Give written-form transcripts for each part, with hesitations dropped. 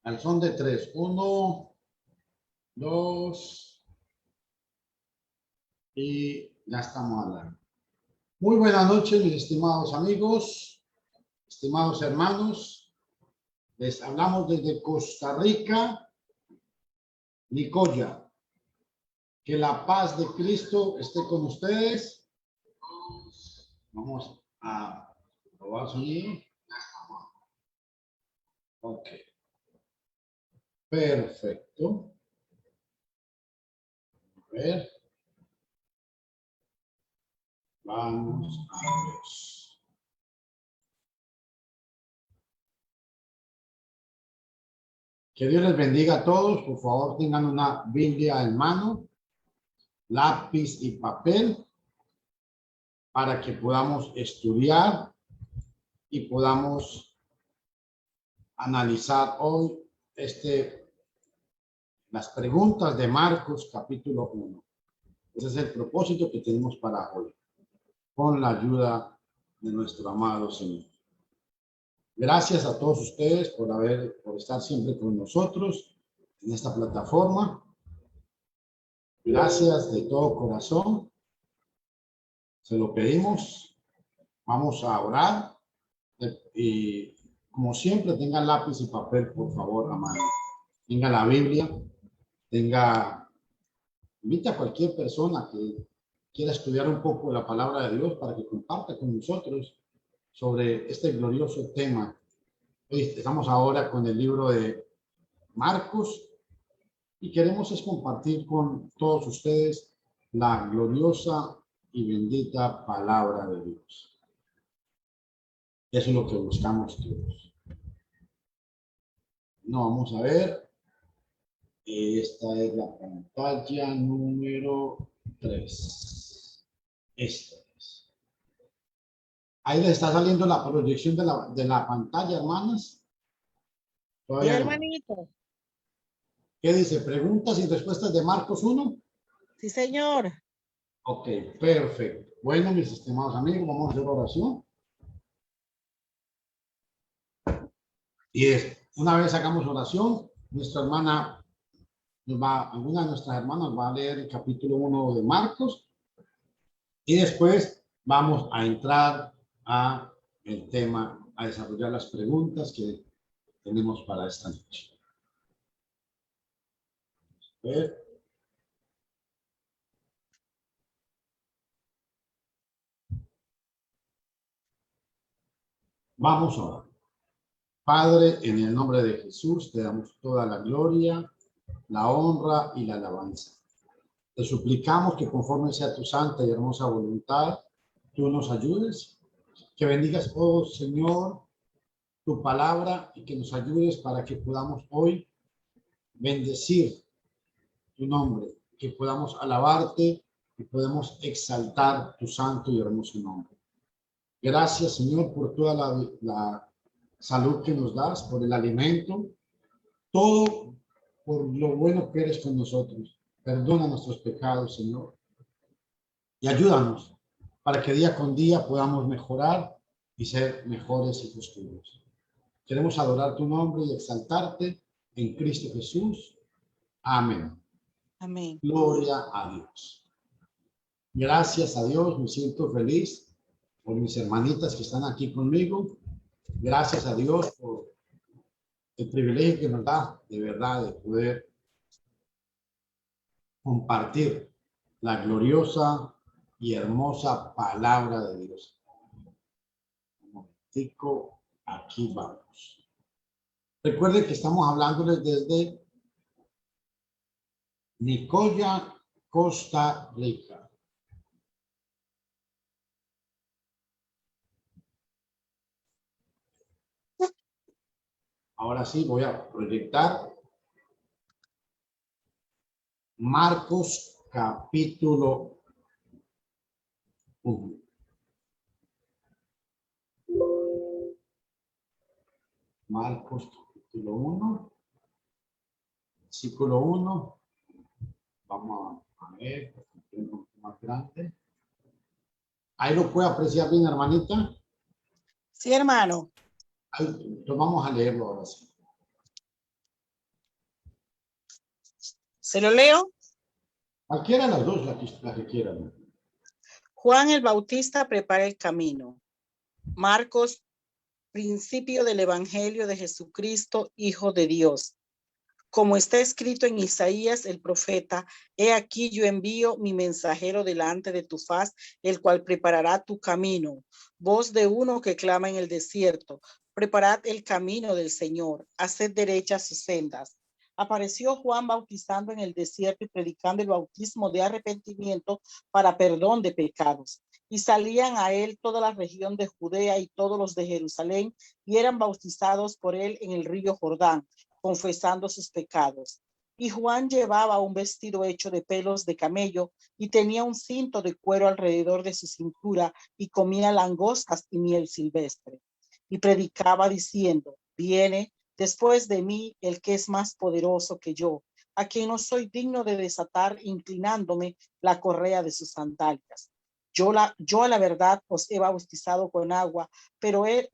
Al son de tres. 1, 2 y ya estamos hablando. Muy buenas noches, mis estimados amigos, estimados hermanos. Les hablamos desde Costa Rica, Nicoya. Que la paz de Cristo esté con ustedes. Vamos a probar sonido. Ok. Perfecto. A ver. Vamos a ver. Que Dios les bendiga a todos. Por favor, tengan una Biblia en mano, lápiz y papel, para que podamos estudiar y podamos analizar hoy las preguntas de Marcos capítulo 1. Ese es el propósito que tenemos para hoy, con la ayuda de nuestro amado Señor. Gracias a todos ustedes por estar siempre con nosotros en esta plataforma. Gracias de todo corazón. Se lo pedimos. Vamos a orar. Y como siempre, tengan lápiz y papel, por favor, a mano. Tenga la Biblia. Invita a cualquier persona que quiera estudiar un poco la palabra de Dios para que comparta con nosotros sobre este glorioso tema. Hoy estamos ahora con el libro de Marcos y queremos compartir con todos ustedes la gloriosa y bendita palabra de Dios. Eso es lo que buscamos todos. No, vamos a ver. Esta es la pantalla número 3. Esta es. Ahí les está saliendo la proyección de la pantalla, hermanas. Sí, hermanito. ¿Qué dice? ¿Preguntas y respuestas de Marcos 1? Sí, señor. Ok, perfecto. Bueno, mis estimados amigos, vamos a hacer oración. Y una vez hagamos oración, alguna de nuestras hermanas va a leer el capítulo 1 de Marcos y después vamos a entrar a el tema, a desarrollar las preguntas que tenemos para esta noche. A ver. Vamos a orar. Padre, en el nombre de Jesús, te damos toda la gloria, la honra y la alabanza. Te suplicamos que conforme sea tu santa y hermosa voluntad, tú nos ayudes, que bendigas, oh Señor, tu palabra y que nos ayudes para que podamos hoy bendecir tu nombre, que podamos alabarte y podamos exaltar tu santo y hermoso nombre. Gracias, Señor, por toda la salud que nos das, por el alimento, todo por lo bueno que eres con nosotros. Perdona nuestros pecados, Señor, y ayúdanos para que día con día podamos mejorar y ser mejores hijos tuyos. Queremos adorar tu nombre y exaltarte en Cristo Jesús. Amén. Amén. Gloria a Dios. Gracias a Dios, me siento feliz por mis hermanitas que están aquí conmigo. Gracias a Dios por el privilegio que nos da de verdad de poder compartir la gloriosa y hermosa palabra de Dios. Un momentico, aquí vamos. Recuerden que estamos hablándoles desde Nicoya, Costa Rica. Ahora sí voy a proyectar Marcos capítulo 1. Marcos capítulo 1, versículo 1. Vamos a ver, un poco más grande. Ahí lo puede apreciar bien, hermanita. Sí, hermano. Ahí, vamos a leerlo ahora sí. ¿Se lo leo? Cualquiera de las dos, la que quieran. Juan el Bautista prepara el camino. Marcos, principio del Evangelio de Jesucristo, Hijo de Dios. Como está escrito en Isaías el profeta, he aquí yo envío mi mensajero delante de tu faz, el cual preparará tu camino. Voz de uno que clama en el desierto, preparad el camino del Señor, haced derechas sus sendas. Apareció Juan bautizando en el desierto y predicando el bautismo de arrepentimiento para perdón de pecados. Y salían a él toda la región de Judea y todos los de Jerusalén, y eran bautizados por él en el río Jordán, confesando sus pecados. Y Juan llevaba un vestido hecho de pelos de camello y tenía un cinto de cuero alrededor de su cintura y comía langostas y miel silvestre. Y predicaba diciendo, viene después de mí el que es más poderoso que yo, a quien no soy digno de desatar inclinándome la correa de sus sandalias. Yo a la verdad os he bautizado con agua, pero él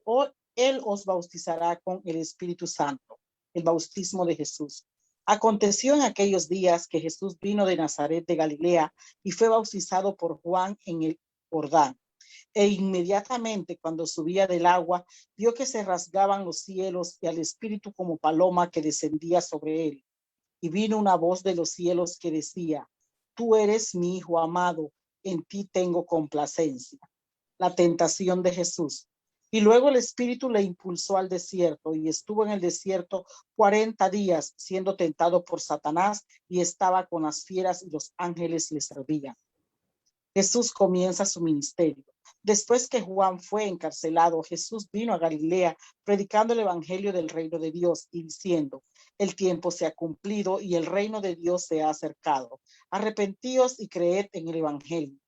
os bautizará con el Espíritu Santo. El bautismo de Jesús. Aconteció en aquellos días que Jesús vino de Nazaret de Galilea y fue bautizado por Juan en el Jordán. E inmediatamente cuando subía del agua, vio que se rasgaban los cielos y al Espíritu como paloma que descendía sobre él. Y vino una voz de los cielos que decía, tú eres mi Hijo amado, en ti tengo complacencia. La tentación de Jesús. Y luego el Espíritu le impulsó al desierto y estuvo en el desierto 40 días siendo tentado por Satanás y estaba con las fieras y los ángeles le servían. Jesús comienza su ministerio. Después que Juan fue encarcelado, Jesús vino a Galilea predicando el evangelio del reino de Dios y diciendo, el tiempo se ha cumplido y el reino de Dios se ha acercado. Arrepentíos y creed en el evangelio.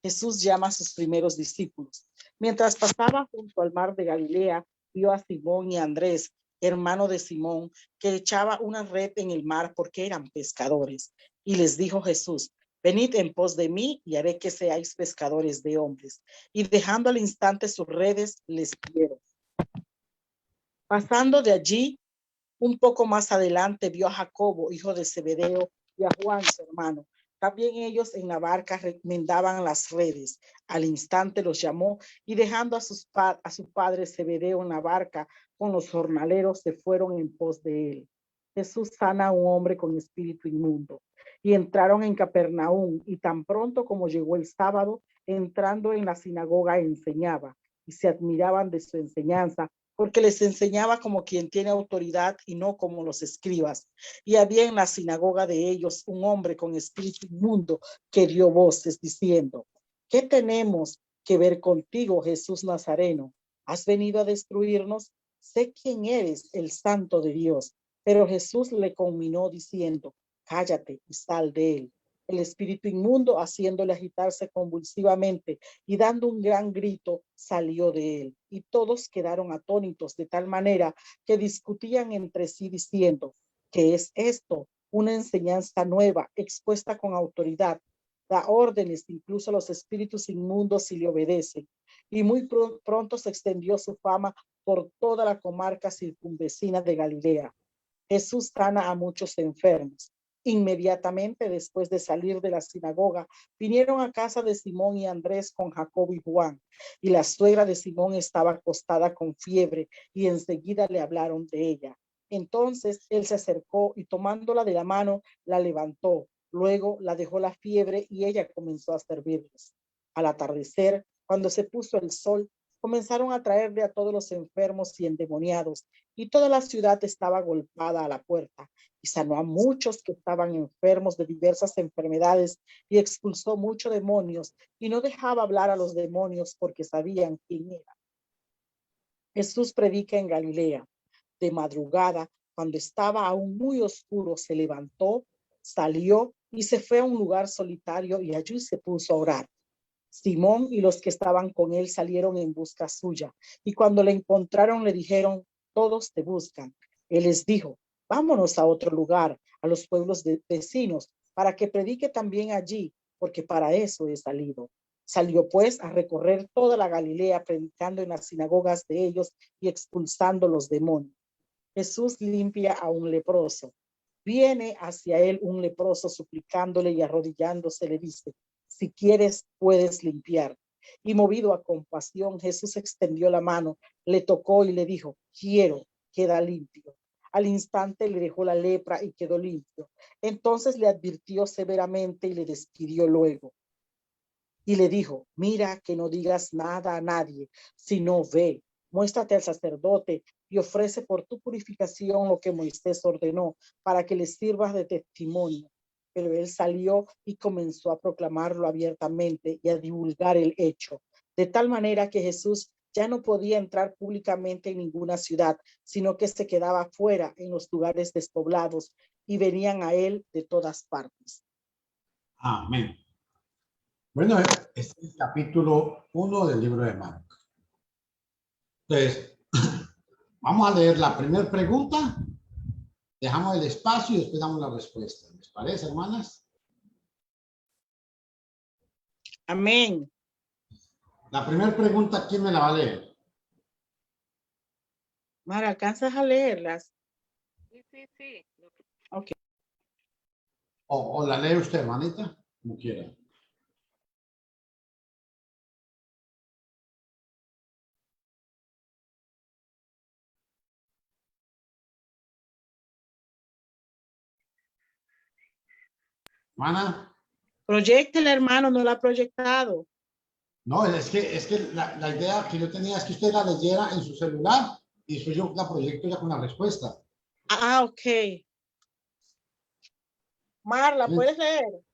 Jesús llama a sus primeros discípulos. Mientras pasaba junto al mar de Galilea, vio a Simón y a Andrés, hermano de Simón, que echaba una red en el mar porque eran pescadores. Y les dijo Jesús, venid en pos de mí y haré que seáis pescadores de hombres. Y dejando al instante sus redes, les dieron. Pasando de allí, un poco más adelante, vio a Jacobo, hijo de Zebedeo, y a Juan, su hermano. También ellos en la barca remendaban las redes. Al instante los llamó y dejando a su padre Zebedeo en la barca con los jornaleros, se fueron en pos de él. Jesús sana a un hombre con espíritu inmundo. Y entraron en Capernaum, y tan pronto como llegó el sábado, entrando en la sinagoga enseñaba, y se admiraban de su enseñanza, porque les enseñaba como quien tiene autoridad y no como los escribas. Y había en la sinagoga de ellos un hombre con espíritu inmundo que dio voces diciendo, ¿qué tenemos que ver contigo, Jesús Nazareno? ¿Has venido a destruirnos? Sé quién eres, el Santo de Dios. Pero Jesús le conminó diciendo, cállate y sal de él. El espíritu inmundo, haciéndole agitarse convulsivamente y dando un gran grito, salió de él. Y todos quedaron atónitos de tal manera que discutían entre sí diciendo, ¿qué es esto? Una enseñanza nueva, expuesta con autoridad. Da órdenes incluso a los espíritus inmundos y le obedecen. Y muy pronto se extendió su fama por toda la comarca circunvecina de Galilea. Jesús sana a muchos enfermos. Inmediatamente después de salir de la sinagoga, vinieron a casa de Simón y Andrés con Jacobo y Juan. Y la suegra de Simón estaba acostada con fiebre y enseguida le hablaron de ella. Entonces él se acercó y tomándola de la mano, la levantó. Luego la dejó la fiebre y ella comenzó a servirles. Al atardecer, cuando se puso el sol, comenzaron a traerle a todos los enfermos y endemoniados, y toda la ciudad estaba golpeada a la puerta, y sanó a muchos que estaban enfermos de diversas enfermedades, y expulsó muchos demonios, y no dejaba hablar a los demonios porque sabían quién era. Jesús predica en Galilea. De madrugada, cuando estaba aún muy oscuro, se levantó, salió y se fue a un lugar solitario y allí se puso a orar. Simón y los que estaban con él salieron en busca suya, y cuando le encontraron le dijeron, todos te buscan. Él les dijo, vámonos a otro lugar, a los pueblos vecinos, para que predique también allí, porque para eso he salido. Salió pues a recorrer toda la Galilea, predicando en las sinagogas de ellos y expulsando los demonios. Jesús limpia a un leproso. Viene hacia él un leproso suplicándole y arrodillándose le dice, si quieres, puedes limpiar. Y movido a compasión, Jesús extendió la mano, le tocó y le dijo, quiero, queda limpio. Al instante le dejó la lepra y quedó limpio. Entonces le advirtió severamente y le despidió luego. Y le dijo, mira que no digas nada a nadie, sino ve, muéstrate al sacerdote y ofrece por tu purificación lo que Moisés ordenó para que les sirvas de testimonio. Pero él salió y comenzó a proclamarlo abiertamente y a divulgar el hecho, de tal manera que Jesús ya no podía entrar públicamente en ninguna ciudad, sino que se quedaba fuera en los lugares despoblados y venían a él de todas partes. Amén. Bueno, este es el capítulo 1 del libro de Marcos. Entonces, vamos a leer la primera pregunta, dejamos el espacio y después damos la respuesta. ¿Les parece, hermanas? Amén. La primera pregunta, ¿quién me la va a leer? Mara, ¿alcanzas a leerlas? Sí. Ok. O la lee usted, hermanita, como quiera. Hermana. Proyectela, hermano, no la ha proyectado. No, es que la idea que yo tenía es que usted la leyera en su celular y después yo la proyecto ya con la respuesta. Ah, ok. Marla, ¿puedes leer?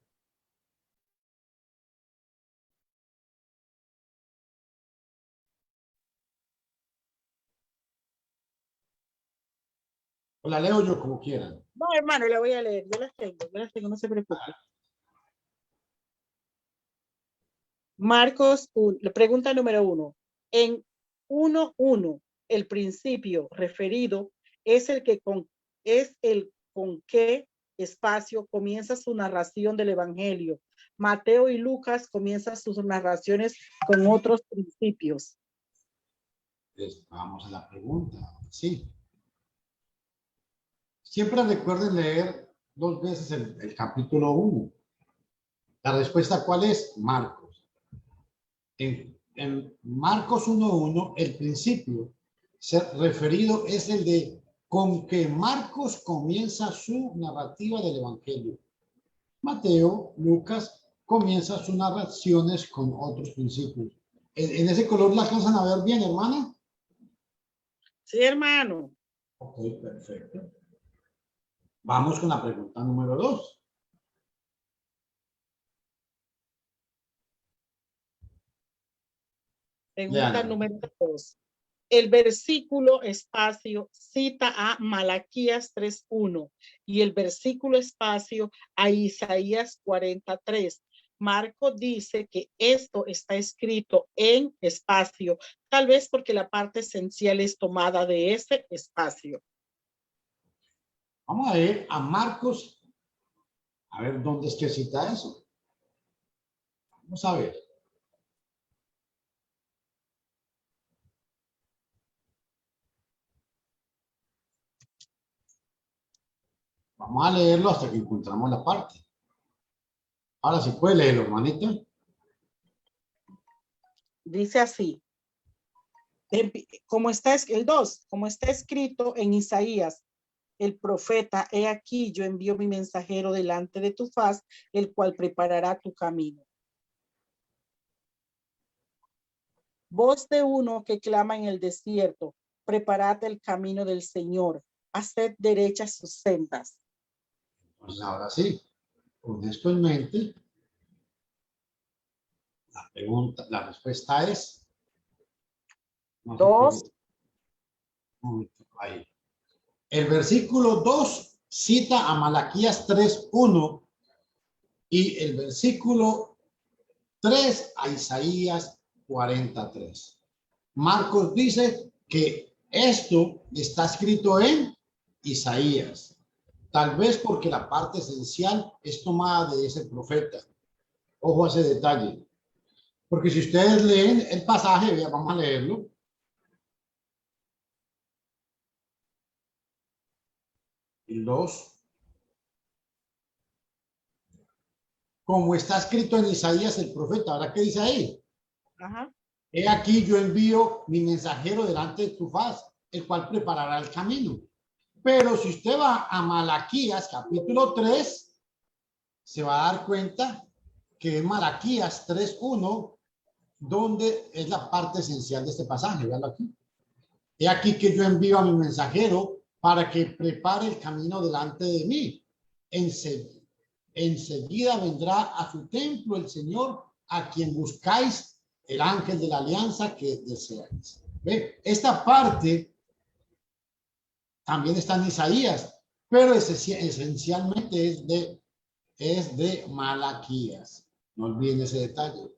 O la leo yo como quieran. No, hermano, la voy a leer. Yo las tengo, no se preocupe. Marcos, pregunta número 1. En 1:1, el principio referido es el con qué espacio comienza su narración del Evangelio. Mateo y Lucas comienzan sus narraciones con otros principios. Pues vamos a la pregunta. Sí. Siempre recuerden leer 2 veces el capítulo 1. La respuesta, ¿cuál es? Marcos. En Marcos 1:1, el principio referido es el de con que Marcos comienza su narrativa del Evangelio. Mateo, Lucas, comienza sus narraciones con otros principios. ¿En ese color la alcanzan a ver bien, hermana? Sí, hermano. Ok, perfecto. Vamos con la pregunta número 2. Pregunta número 2. El versículo espacio cita a Malaquías 3:1 y el versículo espacio a Isaías 43. Marco dice que esto está escrito en espacio, tal vez porque la parte esencial es tomada de ese espacio. Vamos a ver a Marcos, a ver dónde es que cita eso. Vamos a ver. Vamos a leerlo hasta que encontramos la parte. Ahora sí puede leerlo, hermanita. Dice así, como está el 2, como está escrito en Isaías, el profeta, he aquí yo envío mi mensajero delante de tu faz, el cual preparará tu camino. Voz de uno que clama en el desierto, preparad el camino del Señor, haced derechas sus sendas. Pues ahora sí, con esto en mente, la respuesta es... No 2. Ahí. El versículo 2 cita a Malaquías 3:1 y el versículo 3 a Isaías 43. Marcos dice que esto está escrito en Isaías, tal vez porque la parte esencial es tomada de ese profeta. Ojo a ese detalle, porque si ustedes leen el pasaje, vamos a leerlo. El 2. como está escrito en Isaías el profeta. ¿Ahora qué dice ahí? Ajá. He aquí yo envío mi mensajero delante de tu faz, el cual preparará el camino. Pero si usted va a Malaquías, capítulo 3, se va a dar cuenta que en Malaquías 3:1, donde es la parte esencial de este pasaje. Véalo aquí. He aquí que yo envío a mi mensajero para que prepare el camino delante de mí. Enseguida vendrá a su templo el Señor, a quien buscáis, el ángel de la alianza que deseáis. ¿Ve? Esta parte también está en Isaías, pero esencialmente es de Malaquías. No olviden ese detalle.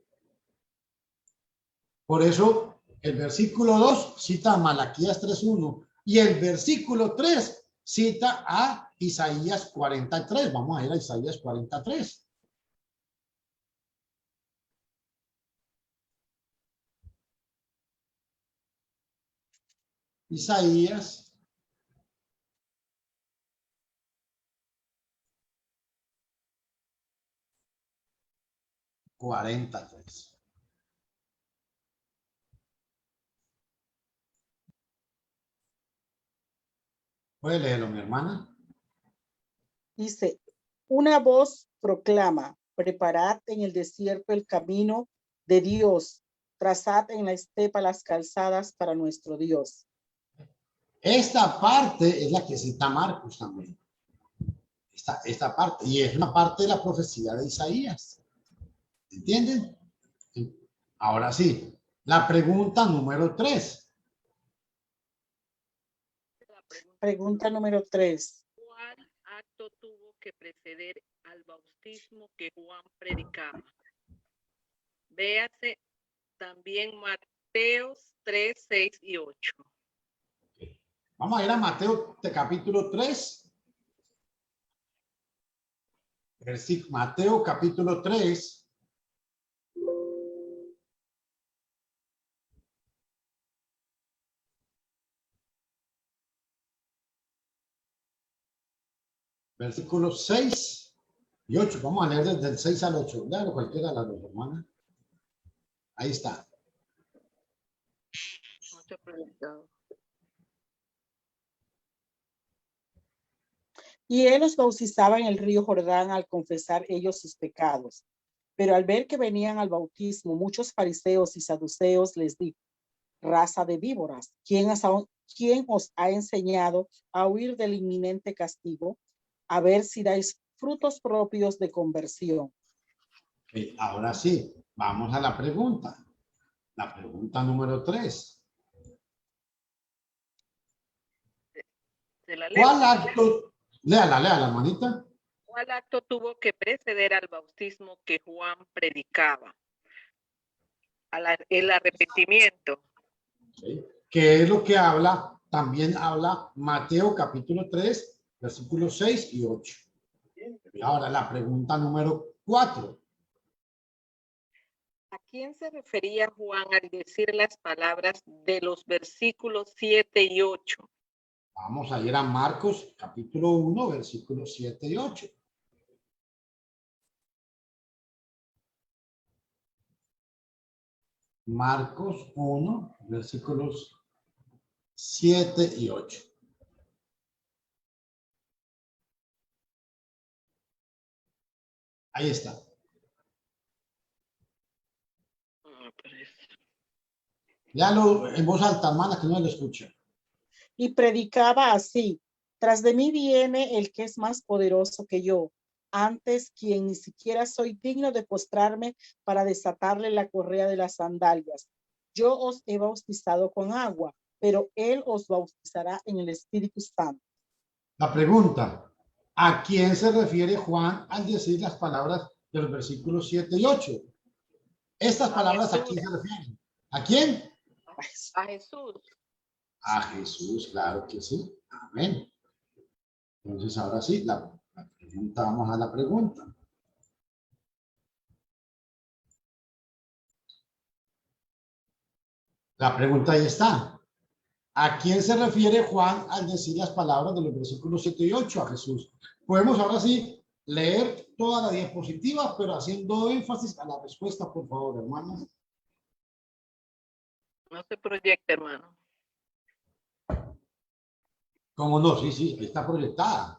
Por eso el versículo 2 cita a Malaquías 3:1 y el versículo 3 cita a Isaías 43. Vamos a ir a Isaías 43. Isaías 43. ¿Puede leerlo, mi hermana? Dice, una voz proclama, preparad en el desierto el camino de Dios, trazad en la estepa las calzadas para nuestro Dios. Esta parte es la que cita Marcos también. Esta parte, y es una parte de la profecía de Isaías. ¿Entienden? Ahora sí, la pregunta número 3. Pregunta número 3. ¿Cuál acto tuvo que preceder al bautismo que Juan predicaba? Véase también Mateo 3, 6 y 8. Vamos a ir a Mateo de capítulo 3. Mateo capítulo 3. Versículos 6 y 8. Vamos a leer desde el 6 al 8. Léalo cualquiera de las dos, hermanas. Ahí está. Y él los bautizaba en el río Jordán al confesar ellos sus pecados. Pero al ver que venían al bautismo muchos fariseos y saduceos, les dijo, raza de víboras, ¿quién os ha enseñado a huir del inminente castigo? A ver si dais frutos propios de conversión. Ahora sí, vamos a la pregunta. La pregunta número 3. ¿Cuál acto? Léala, manita. ¿Cuál acto tuvo que preceder al bautismo que Juan predicaba? El arrepentimiento. ¿Sí? ¿Qué es lo que habla? También habla Mateo capítulo 3, versículos 6 y 8. Ahora la pregunta número 4. ¿A quién se refería Juan al decir las palabras de los versículos 7 y 8? Vamos a ir a Marcos capítulo 1, versículos 7 y 8. Marcos 1, versículos 7 y 8. Ahí está. Léalo en voz alta, hermana, que no lo escucha. Y predicaba así, tras de mí viene el que es más poderoso que yo, antes quien ni siquiera soy digno de postrarme para desatarle la correa de las sandalias. Yo os he bautizado con agua, pero él os bautizará en el Espíritu Santo. La pregunta, ¿a quién se refiere Juan al decir las palabras de los versículos 7 y 8? Estas palabras, ¿a quién se refieren? ¿A quién? A Jesús. A Jesús, claro que sí. Amén. Entonces, ahora sí, la pregunta, vamos a la pregunta. La pregunta ahí está. ¿A quién se refiere Juan al decir las palabras de los versículos 7 y 8? A Jesús. Podemos ahora sí leer toda la diapositiva, pero haciendo énfasis a la respuesta, por favor, hermanos. No se proyecta, hermano. ¿Cómo no? Sí, sí, está proyectada.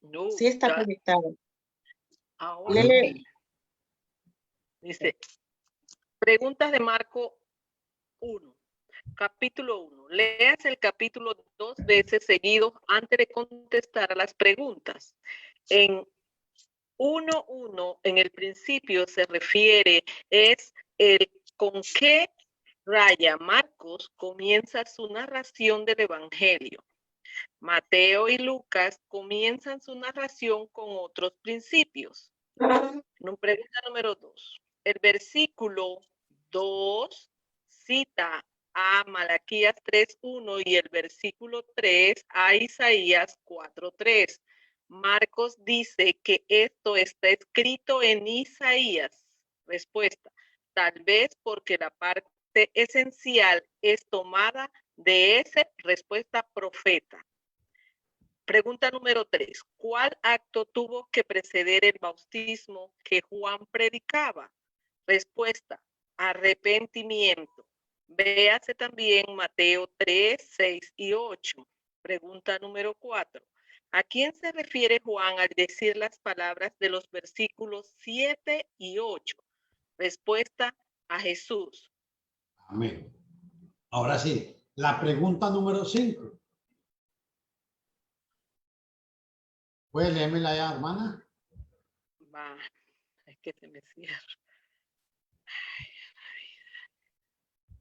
No, Sí está ya, proyectado. ahora Lele. sí. Dice, preguntas de Marco 1, capítulo 1. Leas el capítulo 2 veces seguidos antes de contestar a las preguntas. En 1.1, en el principio se refiere, es el con qué raya Marcos comienza su narración del Evangelio. Mateo y Lucas comienzan su narración con otros principios. Pregunta número 2. El versículo 2 cita a Malaquías 3.1 y el versículo 3 a Isaías 4.3. Marcos dice que esto está escrito en Isaías. Respuesta: tal vez porque la parte esencial es tomada de esa respuesta profeta. Pregunta número 3. ¿Cuál acto tuvo que preceder el bautismo que Juan predicaba? Respuesta: arrepentimiento. Véase también Mateo 3, 6 y 8. Pregunta número 4. ¿A quién se refiere Juan al decir las palabras de los versículos 7 y 8? Respuesta: a Jesús. Amén. Ahora sí, la pregunta número 5. ¿Puede leérmela ya, hermana? Va, es que se me cierra.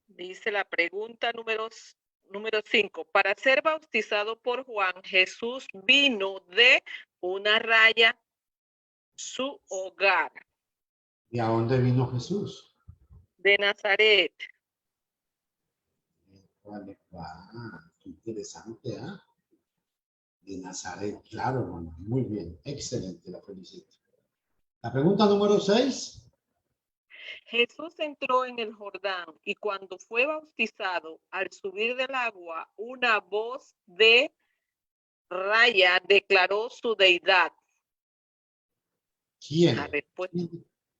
Dice la pregunta número 5. Para ser bautizado por Juan, Jesús vino de una raya su hogar. ¿Y a dónde vino Jesús? De Nazaret. Vale, qué interesante, ¿ah? De Nazaret, claro, hermano. Muy bien, excelente, la felicito. La pregunta número 6. Jesús entró en el Jordán y cuando fue bautizado, al subir del agua, una voz de raya declaró su deidad. ¿Quién? La respuesta,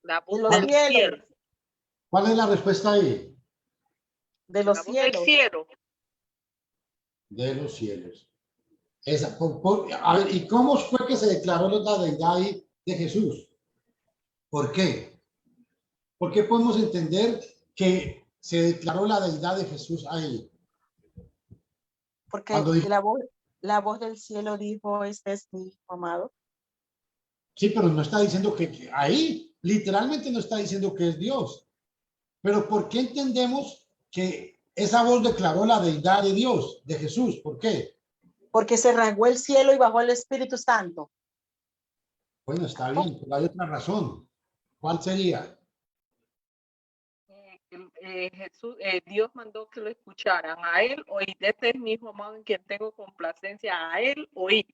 la De voz los del cielos. cielo. ¿Cuál es la respuesta ahí? De los La voz del cielos. cielo. De los cielos. Esa, a ver, ¿y cómo fue que se declaró la deidad ahí de Jesús? ¿Por qué? ¿Por qué podemos entender que se declaró la deidad de Jesús ahí? Porque Cuando dijo, la voz del cielo dijo, este es mi hijo amado. sí, pero no está diciendo que ahí, literalmente no está diciendo que es Dios. Pero ¿por qué entendemos que esa voz declaró la deidad de Dios, de Jesús? ¿Por qué? Porque se rasgó el cielo y bajó el Espíritu Santo. Bueno, está bien, pero hay otra razón. ¿Cuál sería? Jesús, Dios mandó que lo escucharan a él, oí, este es mi hijo amado en quien tengo complacencia, a él oí.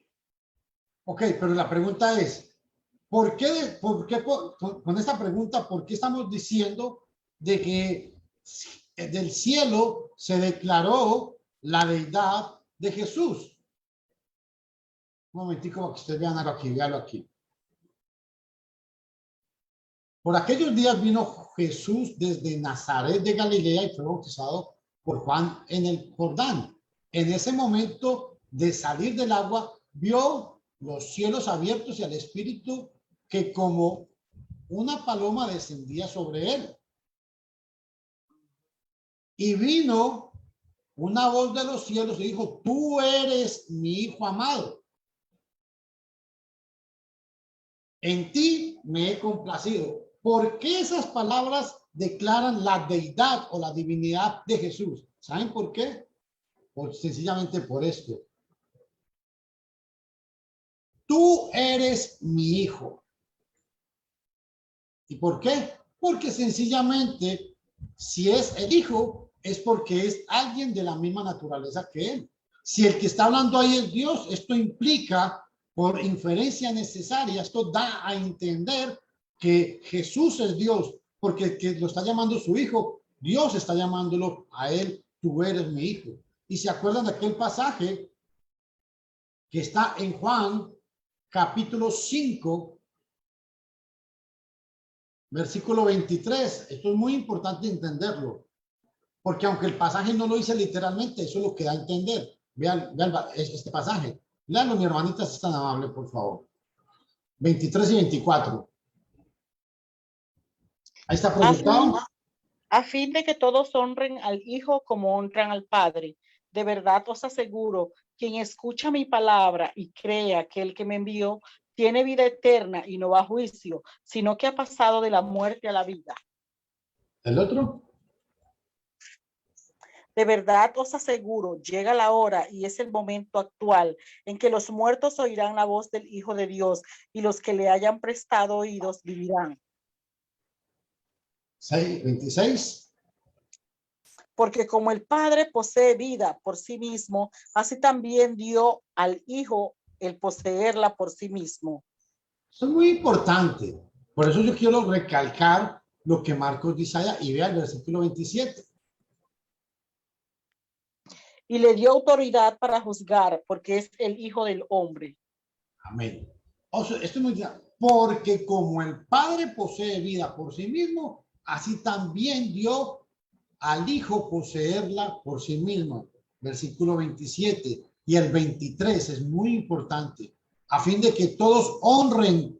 Ok, pero la pregunta es, ¿por qué con esta pregunta, por qué estamos diciendo de que del cielo se declaró la deidad de Jesús? Un momentico para que ustedes vean algo aquí, véanlo aquí. Por aquellos días vino Jesús desde Nazaret de Galilea y fue bautizado por Juan en el Jordán. En ese momento de salir del agua, vio los cielos abiertos y al Espíritu que como una paloma descendía sobre él. Y vino una voz de los cielos y dijo, tú eres mi hijo amado. En ti me he complacido. ¿Por qué esas palabras declaran la deidad o la divinidad de Jesús? ¿Saben por qué? Pues sencillamente por esto. Tú eres mi hijo. ¿Y por qué? Porque sencillamente, si es el hijo, es porque es alguien de la misma naturaleza que él. Si el que está hablando ahí es Dios, esto implica, por inferencia necesaria, esto da a entender que Jesús es Dios, porque el que lo está llamando su hijo, Dios está llamándolo a él, tú eres mi hijo. Y se acuerdan de aquel pasaje que está en Juan capítulo 5, versículo 23. Esto es muy importante entenderlo, porque aunque el pasaje no lo dice literalmente, eso es lo que da a entender. Vean este pasaje. Léanlo, mi hermanita, si es tan amable, por favor. 23 y 24. Ahí está proyectado. A fin de que todos honren al Hijo como honran al Padre. De verdad os aseguro, quien escucha mi palabra y crea que el que me envió tiene vida eterna y no va a juicio, sino que ha pasado de la muerte a la vida. El otro. De verdad os aseguro, llega la hora y es el momento actual en que los muertos oirán la voz del Hijo de Dios y los que le hayan prestado oídos vivirán. 26. Porque como el Padre posee vida por sí mismo, así también dio al Hijo el poseerla por sí mismo. Eso es muy importante. Por eso yo quiero recalcar lo que Marcos dice allá y vea el versículo 27. Y le dio autoridad para juzgar, porque es el Hijo del Hombre. Amén. O sea, esto es muy claro. Porque como el Padre posee vida por sí mismo, así también dio al Hijo poseerla por sí mismo. Versículo 27 y el 23 es muy importante, a fin de que todos honren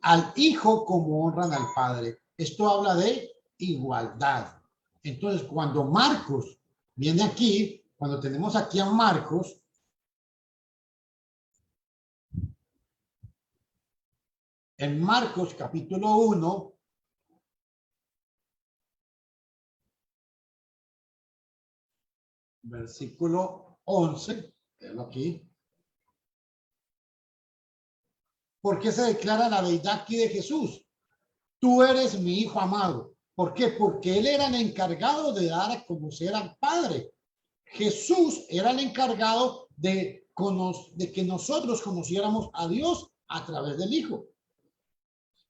al Hijo como honran al Padre. Esto habla de igualdad. Entonces, cuando Marcos viene aquí, cuando tenemos aquí a Marcos, en Marcos capítulo 1, versículo 11, véanlo aquí. ¿Por qué se declara la deidad aquí de Jesús? Tú eres mi hijo amado. ¿Por qué? Porque él era el encargado de dar a conocer al Padre. Jesús era el encargado de que nosotros conociéramos a Dios a través del Hijo.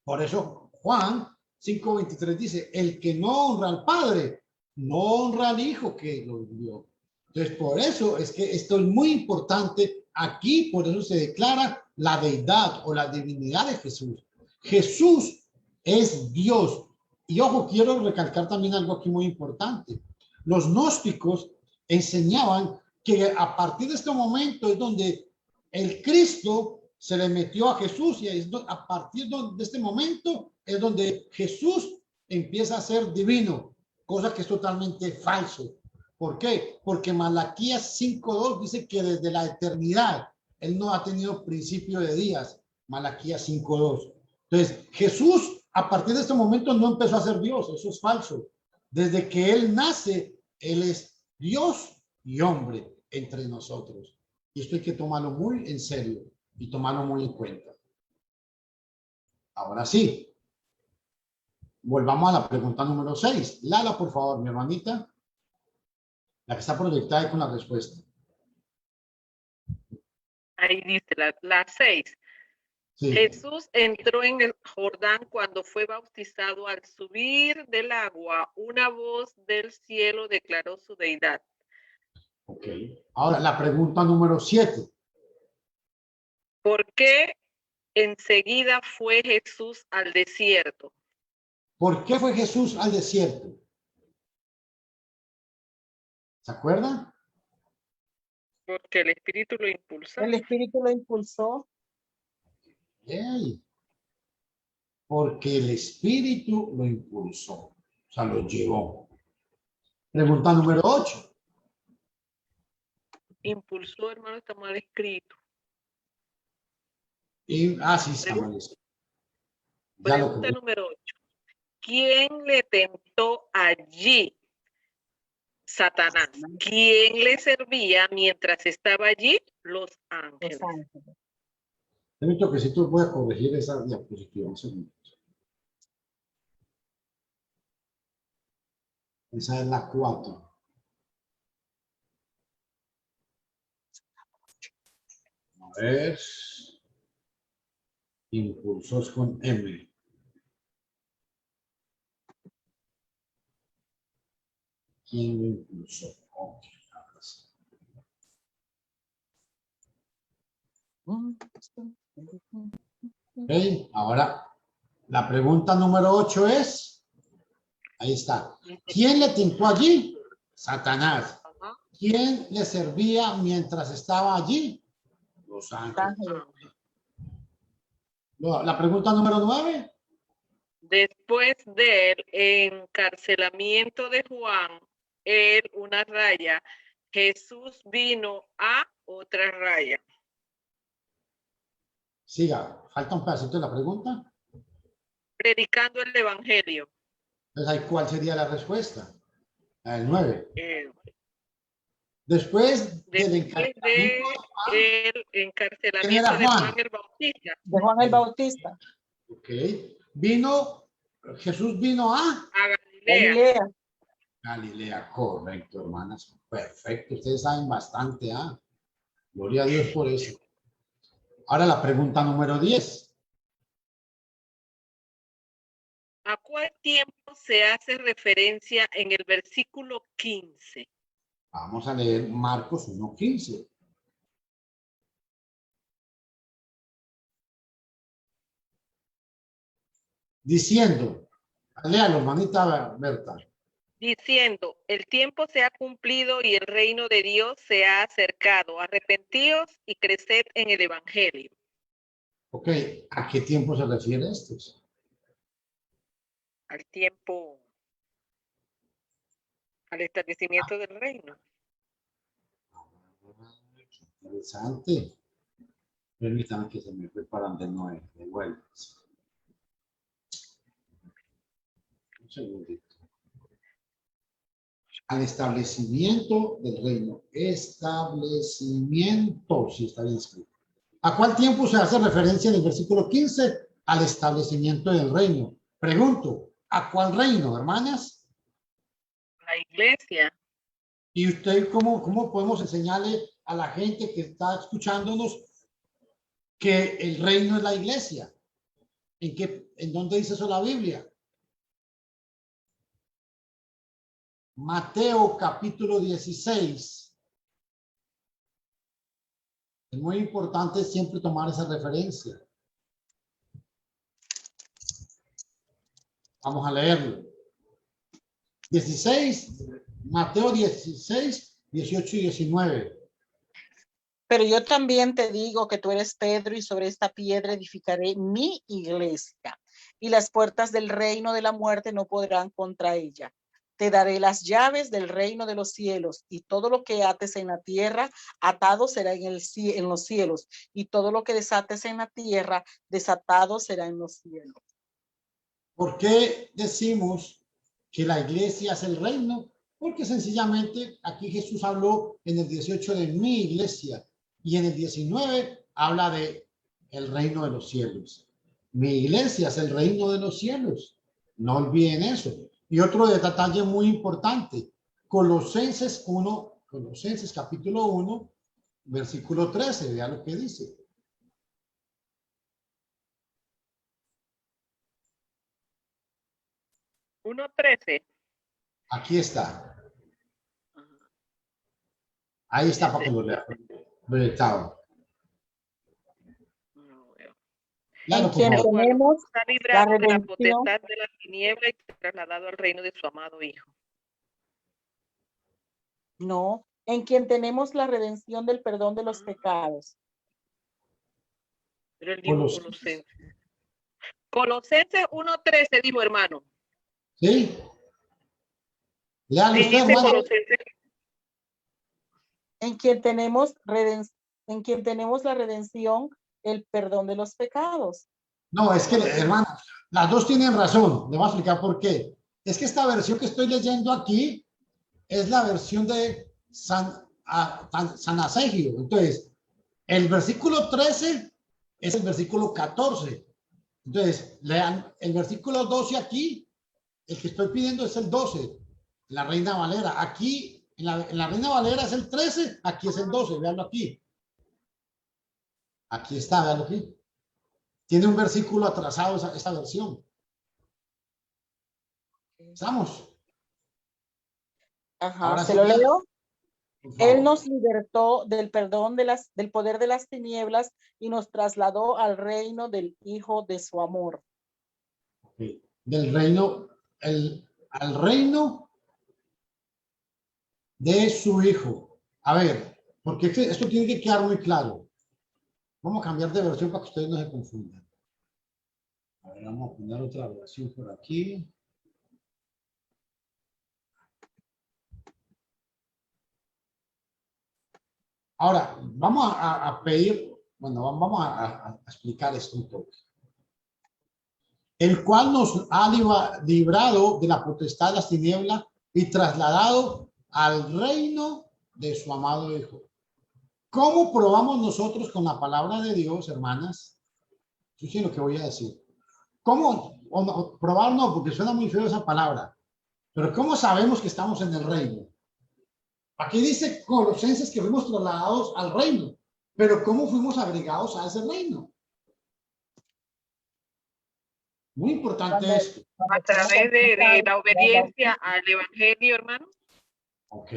Por eso Juan 5:23 dice, el que no honra al Padre, no honra al Hijo que lo envió. Entonces, por eso es que esto es muy importante aquí, por eso se declara la deidad o la divinidad de Jesús. Jesús es Dios. Y ojo, quiero recalcar también algo aquí muy importante. Los gnósticos enseñaban que a partir de este momento es donde el Cristo se le metió a Jesús y a partir de este momento es donde Jesús empieza a ser divino, cosa que es totalmente falso. ¿Por qué? Porque Malaquías 5:2 dice que desde la eternidad él no ha tenido principio de días. Malaquías 5:2. Entonces, Jesús a partir de este momento no empezó a ser Dios, eso es falso. Desde que él nace, él es Dios y hombre entre nosotros. Y esto hay que tomarlo muy en serio y tomarlo muy en cuenta. Ahora sí, volvamos a la pregunta número 6. Lala, por favor, mi hermanita. La que está proyectada ahí con la respuesta. Ahí dice la 6. Sí. Jesús entró en el Jordán cuando fue bautizado. Al subir del agua, una voz del cielo declaró su deidad. Ok. Ahora, la pregunta número 7. ¿Por qué enseguida fue Jesús al desierto? ¿Por qué fue Jesús al desierto? ¿Se acuerdan? Porque el Espíritu lo impulsó. El Espíritu lo impulsó. Hey. Porque el Espíritu lo impulsó, o sea, lo llevó. Pregunta número 8. Impulsó, hermano, está mal escrito. Sí, está mal escrito. Pregunta número 8. ¿Quién le tentó allí? Satanás. ¿Quién le servía mientras estaba allí? Los ángeles. Permito que si tú puedes corregir esa diapositiva. Esa es la 4. A ver. Impulsos con M. ¿Quién lo impulsó? Okay. Ok, ahora la pregunta número 8 es, ahí está, ¿quién le tincó allí? Satanás. Ajá. ¿Quién le servía mientras estaba allí? Los ángeles. La pregunta número 9. Después del encarcelamiento de Juan, una raya, Jesús vino a otra raya. Siga, falta un pedacito de la pregunta. Predicando el evangelio. Entonces, ¿cuál sería la respuesta? El 9. Eh, Después del después del ¿quién encarcelamiento era de Juan? Juan el Bautista. De Juan el Bautista. Ok. Jesús vino a A Galilea. Galilea. Galilea, correcto, hermanas. Perfecto, ustedes saben bastante, ¿ah? Gloria a Dios por eso. Ahora la pregunta número 10. ¿A cuál tiempo se hace referencia en el versículo 15? Vamos a leer Marcos 1:15. Diciendo, léalo, hermanita Berta. Diciendo, el tiempo se ha cumplido y el reino de Dios se ha acercado. Arrepentíos y creced en el evangelio. Ok, ¿a qué tiempo se refiere esto? Al tiempo, al establecimiento del reino. Interesante. Permítanme que se me preparan de nuevo. Un segundito. Al establecimiento del reino. Establecimiento, si está bien escrito. ¿A cuál tiempo se hace referencia en el versículo 15? Al establecimiento del reino. Pregunto, ¿a cuál reino, hermanas? La iglesia. ¿Y usted cómo podemos enseñarle a la gente que está escuchándonos que el reino es la iglesia? ¿En dónde dice eso la Biblia? Mateo capítulo 16. Es muy importante siempre tomar esa referencia. Vamos a leerlo. 16, Mateo 16, 18 y 19. Pero yo también te digo que tú eres Pedro y sobre esta piedra edificaré mi iglesia y las puertas del reino de la muerte no podrán contra ella. Te daré las llaves del reino de los cielos y todo lo que ates en la tierra, atado será en los cielos y todo lo que desates en la tierra, desatado será en los cielos. ¿Por qué decimos que la iglesia es el reino? Porque sencillamente aquí Jesús habló en el 18 de mi iglesia y en el 19 habla de el reino de los cielos. Mi iglesia es el reino de los cielos. No olviden eso. Y otro detalle muy importante, Colosenses capítulo 1, versículo 13, vea lo que dice. ¿1:13? Aquí está. Ahí está para que lo lea. Proyectado. En quien tenemos está librado la de la redención. potestad de la tiniebla y trasladado al reino de su amado Hijo. No, en quien tenemos la redención del perdón de los pecados. Pero él dijo Colosenses. Colosenses 1:13 dijo, hermano. ¿Sí? Léalo Sí, usted, dice hermano. Colosenses. En quien tenemos la redención, el perdón de los pecados. No, es que, hermano, las dos tienen razón. Le voy a explicar por qué. Es que esta versión que estoy leyendo aquí es la versión de San Asegio. Entonces, el versículo 13 es el versículo 14. Entonces, lean el versículo 12 aquí. El que estoy pidiendo es el 12, la Reina Valera. Aquí, en la Reina Valera es el 13, aquí es el 12. Veanlo aquí. Aquí está, veanlo aquí. Tiene un versículo atrasado esta versión. ¿Estamos? Ajá, Ahora ¿se lo leo? Por favor. Él nos libertó del perdón del poder de las tinieblas y nos trasladó al reino del Hijo de su amor. Okay. Del reino, al reino de su Hijo. A ver, porque esto tiene que quedar muy claro. Vamos a cambiar de versión para que ustedes no se confundan. A ver, vamos a poner otra versión por aquí. Ahora, vamos a pedir, bueno, vamos a explicar esto un poco. El cual nos ha librado de la potestad de las tinieblas y trasladado al reino de su amado Hijo. ¿Cómo probamos nosotros con la palabra de Dios, hermanas? Escuchen lo que voy a decir. ¿Cómo? Probar no, porque suena muy feo esa palabra. Pero ¿cómo sabemos que estamos en el reino? Aquí dice Colosenses que fuimos trasladados al reino. Pero ¿cómo fuimos agregados a ese reino? Muy importante esto. A través de la obediencia al evangelio, hermano. Ok,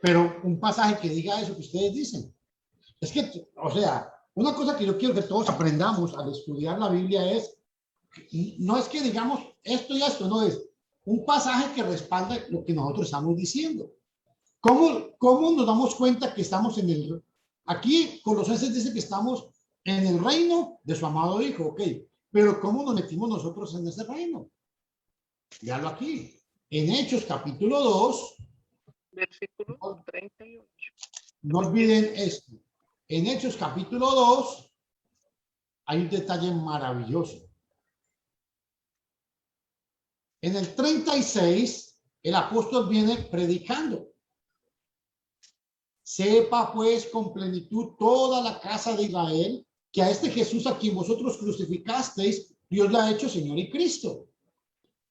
pero un pasaje que diga eso que ustedes dicen. Es que, o sea, una cosa que yo quiero que todos aprendamos al estudiar la Biblia es, no es que digamos esto y esto, no es un pasaje que respalda lo que nosotros estamos diciendo. ¿Cómo nos damos cuenta que estamos en el... Aquí Colosenses dice que estamos en el reino de su amado Hijo, ok. Pero ¿cómo nos metimos nosotros en ese reino? Véalo aquí. En Hechos capítulo 2. Versículo 38. No olviden esto. En Hechos capítulo 2 hay un detalle maravilloso. En el 36, el apóstol viene predicando. Sepa pues con plenitud toda la casa de Israel que a este Jesús a quien vosotros crucificasteis, Dios le ha hecho Señor y Cristo.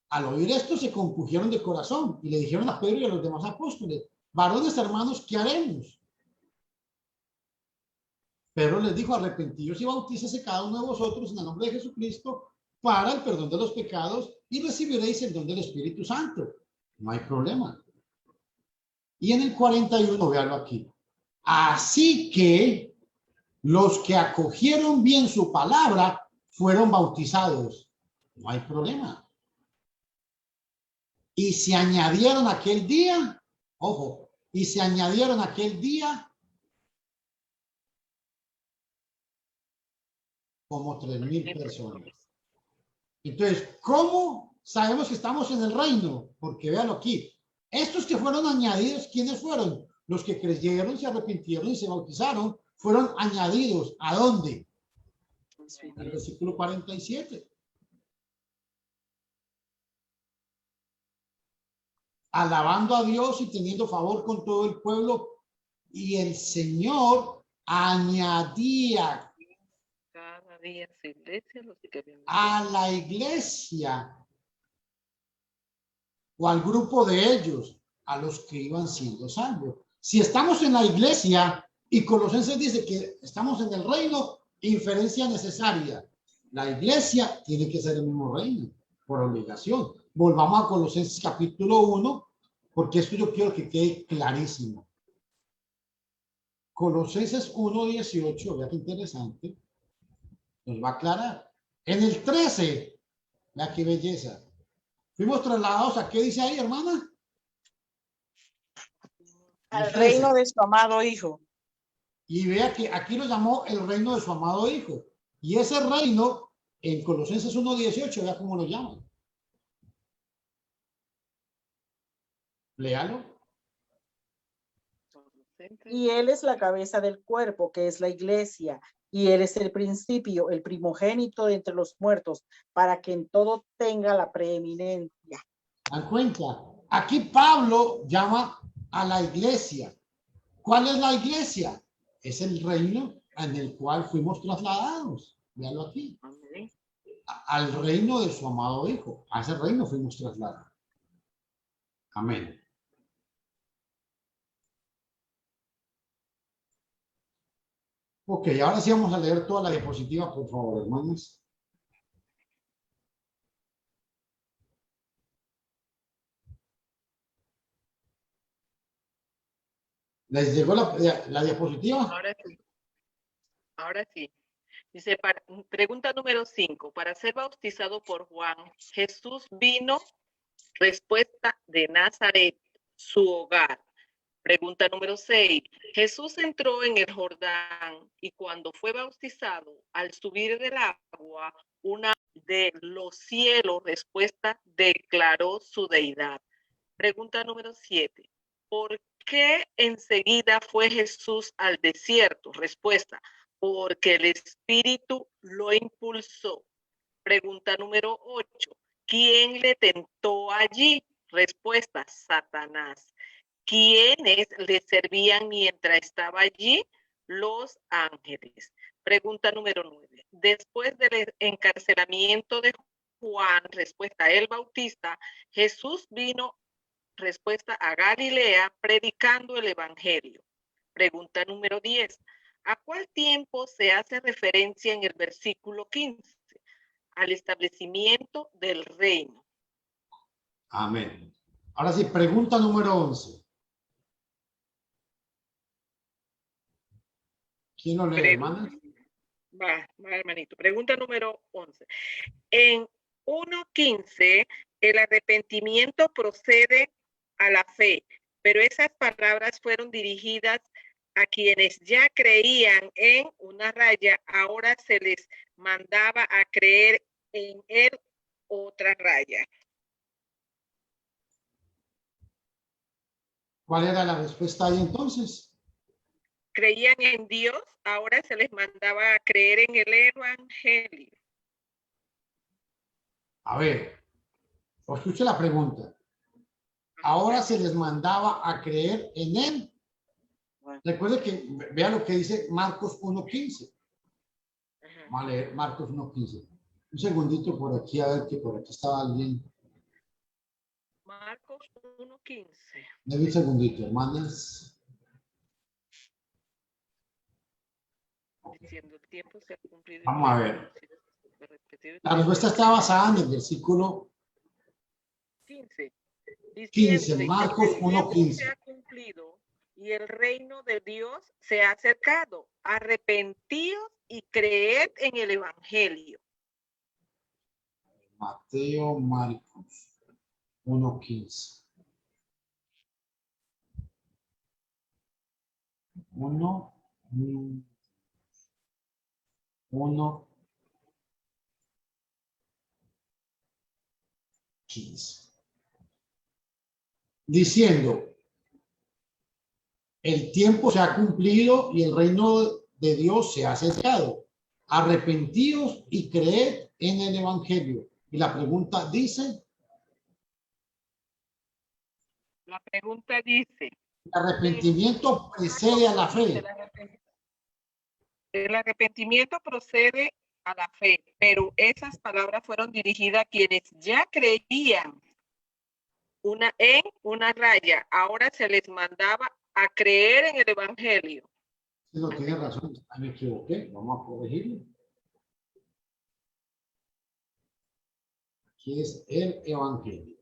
Al oír esto se compugieron de corazón y le dijeron a Pedro y a los demás apóstoles, varones hermanos, ¿qué haremos? Pedro les dijo, arrepentidos y bautícese cada uno de vosotros en el nombre de Jesucristo para el perdón de los pecados y recibiréis el don del Espíritu Santo. No hay problema. Y en el 41, véalo aquí. Así que los que acogieron bien su palabra fueron bautizados. No hay problema. Y se añadieron aquel día, ojo, y se añadieron aquel día como 3,000 personas. Entonces, ¿cómo sabemos que estamos en el reino? Porque véanlo aquí. Estos que fueron añadidos, ¿quiénes fueron? Los que creyeron, se arrepintieron y se bautizaron, fueron añadidos. ¿A dónde? Al versículo 47. Alabando a Dios y teniendo favor con todo el pueblo. Y el Señor añadía Cada día se iglesia los que habían a la iglesia o al grupo de ellos, a los que iban siendo salvos. Si estamos en la iglesia y Colosenses dice que estamos en el reino, inferencia necesaria. La iglesia tiene que ser el mismo reino, por obligación. Volvamos a Colosenses capítulo 1, porque esto yo quiero que quede clarísimo. Colosenses 1:18, vea qué interesante, nos va a aclarar. En el 13, vea qué belleza. Fuimos trasladados a qué dice ahí, hermana. Al reino de su amado Hijo. Y vea que aquí lo llamó el reino de su amado Hijo. Y ese reino, en Colosenses 1:18, vea cómo lo llaman. Léalo. Y él es la cabeza del cuerpo, que es la iglesia, y él es el principio, el primogénito de entre los muertos, para que en todo tenga la preeminencia. ¿Dan cuenta? Aquí Pablo llama a la iglesia. ¿Cuál es la iglesia? Es el reino en el cual fuimos trasladados. Véalo aquí. Al reino de su amado Hijo. A ese reino fuimos trasladados. Amén. Ok, ahora sí vamos a leer toda la diapositiva, por favor, hermanos. ¿Les llegó la diapositiva? Ahora sí. Ahora sí. Dice, pregunta número 5. Para ser bautizado por Juan, Jesús vino, respuesta de Nazaret, su hogar. Pregunta número 6. Jesús entró en el Jordán y cuando fue bautizado, al subir del agua, una de los cielos, respuesta, declaró su deidad. Pregunta número 7. ¿Por qué enseguida fue Jesús al desierto? Respuesta, porque el Espíritu lo impulsó. Pregunta número 8. ¿Quién le tentó allí? Respuesta, Satanás. ¿Quiénes le servían mientras estaba allí? Los ángeles. Pregunta número 9. Después del encarcelamiento de Juan, respuesta, el Bautista, Jesús vino, respuesta, a Galilea predicando el evangelio. Pregunta número 10. ¿A cuál tiempo se hace referencia en el versículo 15? Al establecimiento del reino. Amén. Ahora sí, pregunta número 11. ¿Quién lo lee, hermana? Va, hermanito. Pregunta número 11. En 1:15, el arrepentimiento procede a la fe, pero esas palabras fueron dirigidas a quienes ya creían en una raya, ahora se les mandaba a creer en él otra raya. ¿Cuál era la respuesta ahí entonces? Creían en Dios, ahora se les mandaba a creer en el evangelio. A ver, escuche la pregunta. Ahora se les mandaba a creer en él. Recuerde que, vea lo que dice Marcos 1:15. Vamos a leer Marcos 1:15. Un segundito por aquí, a ver que por aquí estaba alguien. Marcos 1:15. Dame un segundito, hermanas. Diciendo, el tiempo se ha cumplido. Vamos a ver. La respuesta está basada en el versículo 15. 15, Marcos 1:15. Se ha cumplido y el reino de Dios se ha acercado. Arrepentíos y creed en el evangelio. Mateo, Marcos 1:15. 1:15. Diciendo, el tiempo se ha cumplido y el reino de Dios se ha acercado. Arrepentíos y creed en el evangelio. Y la pregunta dice. La pregunta dice. El arrepentimiento precede a la fe. El arrepentimiento procede a la fe, pero esas palabras fueron dirigidas a quienes ya creían en una raya. Ahora se les mandaba a creer en el evangelio. Si no tiene razón, me equivoqué, vamos a corregirlo. Aquí es el evangelio.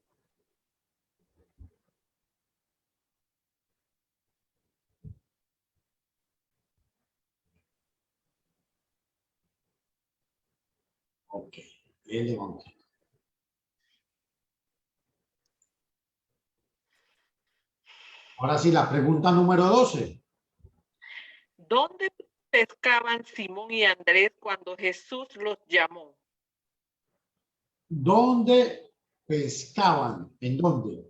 Ok, el evangelio. Ahora sí, la pregunta número 12. ¿Dónde pescaban Simón y Andrés cuando Jesús los llamó? ¿Dónde pescaban? ¿En dónde?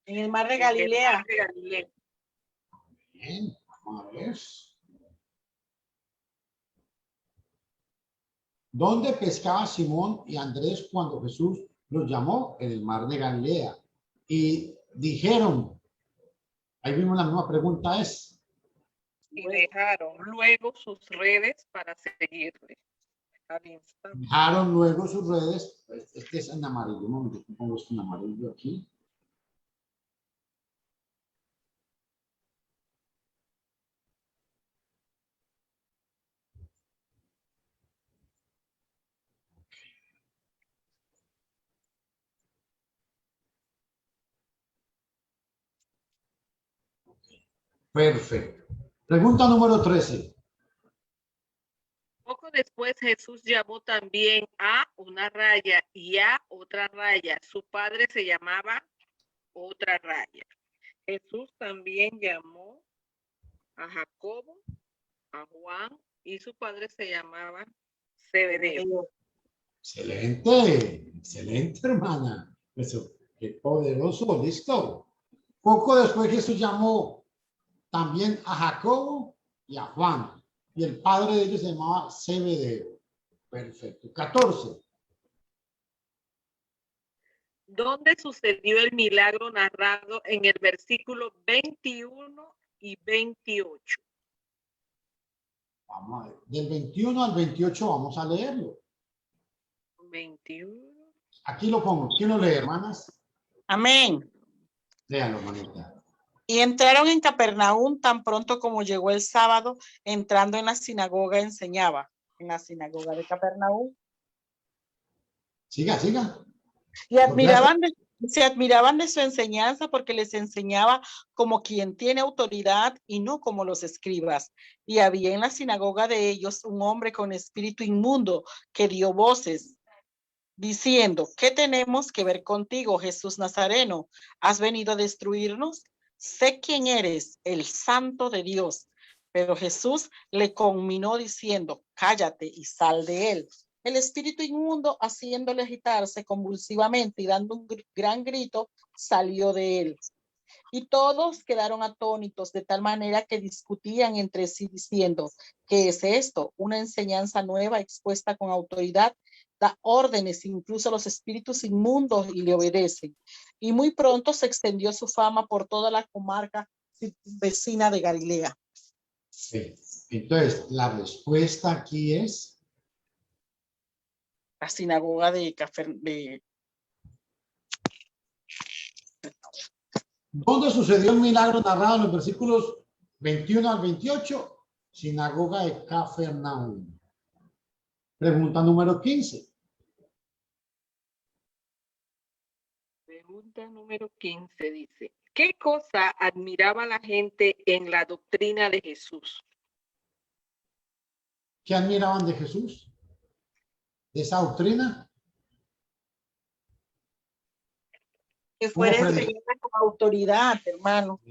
En el mar de Galilea. En el mar de Galilea. Bien, vamos a ver. ¿Dónde pescaba Simón y Andrés cuando Jesús los llamó? En el mar de Galilea. Y dijeron, ahí mismo la misma pregunta es. Y dejaron luego sus redes para seguirle. Dejaron luego sus redes. Este es en amarillo. Un momento, pongo esto en amarillo aquí. Perfecto. Pregunta número 13. Poco después Jesús llamó también a una raya y a otra raya. Su padre se llamaba otra raya. Jesús también llamó a Jacobo, a Juan y su padre se llamaba Zebedeo. Excelente, excelente, hermana. Eso, qué poderoso, listo. Poco después Jesús llamó también a Jacobo y a Juan. Y el padre de ellos se llamaba Zebedeo. Perfecto. 14. ¿Dónde sucedió el milagro narrado en el versículo 21 y 28? Vamos a ver. Del 21 al 28 vamos a leerlo. 21. Aquí lo pongo. ¿Quién lo lee, hermanas? Amén. Léanlo, hermanita. Y entraron en Capernaum tan pronto como llegó el sábado, entrando en la sinagoga enseñaba. En la sinagoga de Capernaum. Siga, siga. Y se admiraban de su enseñanza porque les enseñaba como quien tiene autoridad y no como los escribas. Y había en la sinagoga de ellos un hombre con espíritu inmundo que dio voces diciendo: ¿qué tenemos que ver contigo, Jesús Nazareno? ¿Has venido a destruirnos? Sé quién eres, el Santo de Dios. Pero Jesús le conminó diciendo: cállate y sal de él. El espíritu inmundo, haciéndole agitarse convulsivamente y dando un gran grito, salió de él. Y todos quedaron atónitos, de tal manera que discutían entre sí diciendo: ¿qué es esto? Una enseñanza nueva expuesta con autoridad. Da órdenes incluso a los espíritus inmundos y le obedecen. Y muy pronto se extendió su fama por toda la comarca vecina de Galilea. Sí. Entonces, la respuesta aquí es... La sinagoga de ¿Dónde sucedió el milagro narrado en los versículos 21 al 28? Sinagoga de Capernaum. Pregunta número 15. Pregunta número 15 dice: ¿qué cosa admiraba la gente en la doctrina de Jesús? ¿Qué admiraban de Jesús? ¿De esa doctrina? que fuera ¿Cómo enseñada con autoridad, hermano.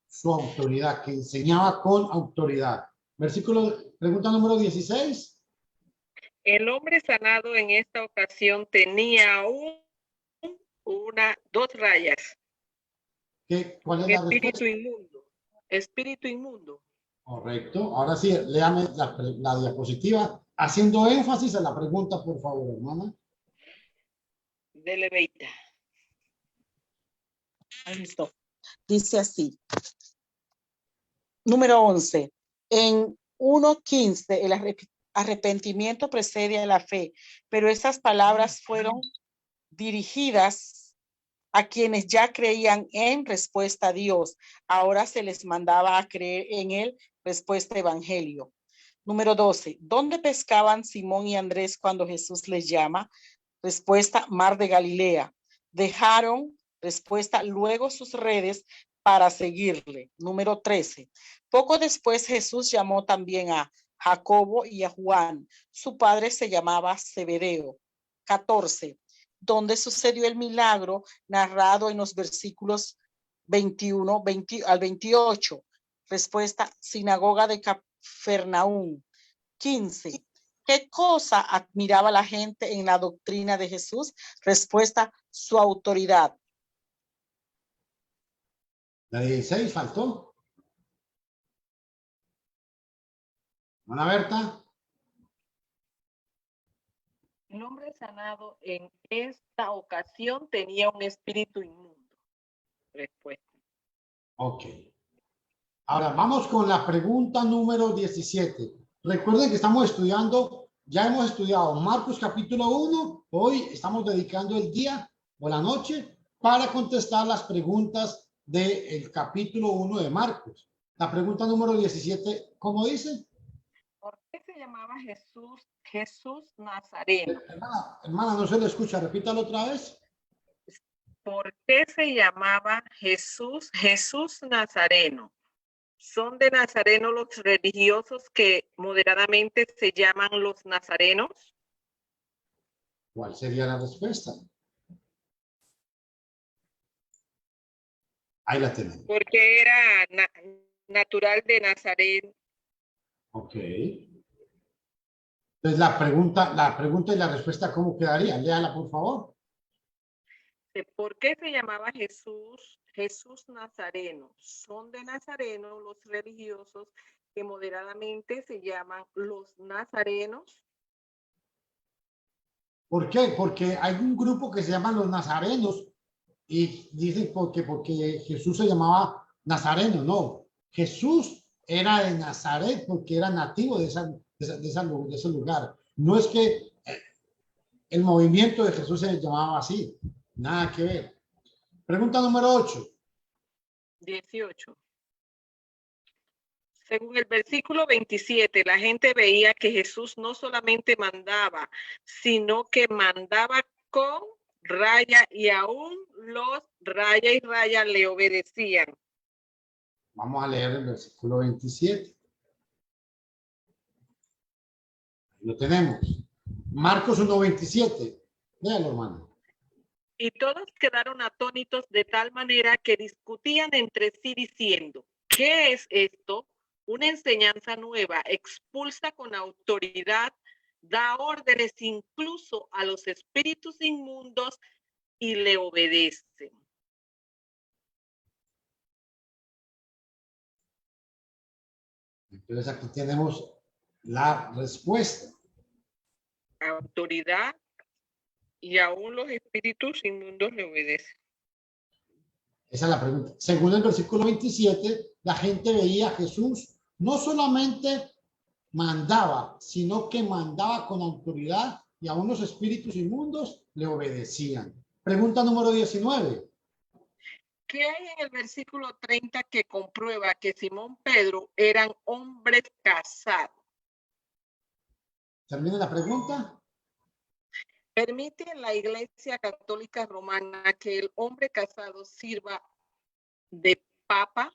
Su autoridad, que enseñaba con autoridad. Pregunta número 16. El hombre sanado en esta ocasión tenía dos rayas. ¿Cuál es la respuesta? Espíritu inmundo. Correcto. Ahora sí, léame la diapositiva, haciendo énfasis en la pregunta, por favor, hermana. De Leveita. Listo. Dice así. Número 11. En 1:15, el arrepentimiento precede a la fe, pero esas palabras fueron dirigidas a quienes ya creían en respuesta a Dios. Ahora se les mandaba a creer en él, respuesta evangelio. Número 12. ¿Dónde pescaban Simón y Andrés cuando Jesús les llama? Respuesta: mar de Galilea. Dejaron, respuesta, luego sus redes para seguirle. Número 13. Poco después Jesús llamó también a Jacobo y a Juan. Su padre se llamaba Zebedeo. 14. ¿Dónde sucedió el milagro narrado en los versículos 21 al 28? Respuesta: sinagoga de Capernaum. 15. ¿Qué cosa admiraba la gente en la doctrina de Jesús? Respuesta: su autoridad. La 16 faltó. Ana Berta. El hombre sanado en esta ocasión tenía un espíritu inmundo. Respuesta. Ok. Ahora vamos con la pregunta número 17. Recuerden que estamos estudiando, ya hemos estudiado Marcos capítulo 1. Hoy estamos dedicando el día o la noche para contestar las preguntas del capítulo 1 de Marcos. La pregunta número 17, ¿cómo dice? ¿Por qué se llamaba Jesús Nazareno? Hermana, no se le escucha, repítalo otra vez. ¿por qué se llamaba Jesús Nazareno? ¿Son de Nazareno los religiosos que moderadamente se llaman los nazarenos? ¿Cuál sería la respuesta? Ahí la tenemos. Porque era natural de Nazaret. Ok. Entonces la pregunta y la respuesta, ¿cómo quedaría? Léala, por favor. ¿Por qué se llamaba Jesús Nazareno? Son de Nazareno los religiosos que moderadamente se llaman los nazarenos. ¿Por qué? Porque hay un grupo que se llaman los nazarenos y dicen porque Jesús se llamaba Nazareno. No, Jesús era de Nazaret porque era nativo de ese lugar. No es que el movimiento de Jesús se llamaba así. Nada que ver. Pregunta número 8. 18. Según el versículo 27, la gente veía que Jesús no solamente mandaba, sino que mandaba con raya y aún los raya y raya le obedecían. Vamos a leer el versículo 27. Lo tenemos. Marcos 1:27. Léalo, hermano. Y todos quedaron atónitos de tal manera que discutían entre sí diciendo, ¿qué es esto? Una enseñanza nueva, expulsa con autoridad, da órdenes incluso a los espíritus inmundos y le obedecen. Entonces aquí tenemos la respuesta. Autoridad y aún los espíritus inmundos le obedecen. Esa es la pregunta. Según el versículo 27, la gente veía a Jesús no solamente mandaba, sino que mandaba con autoridad y aún los espíritus inmundos le obedecían. Pregunta número 19. ¿Qué hay en el versículo 30 que comprueba que Simón Pedro eran hombres casados? ¿Termina la pregunta? ¿Permite la Iglesia Católica Romana que el hombre casado sirva de papa?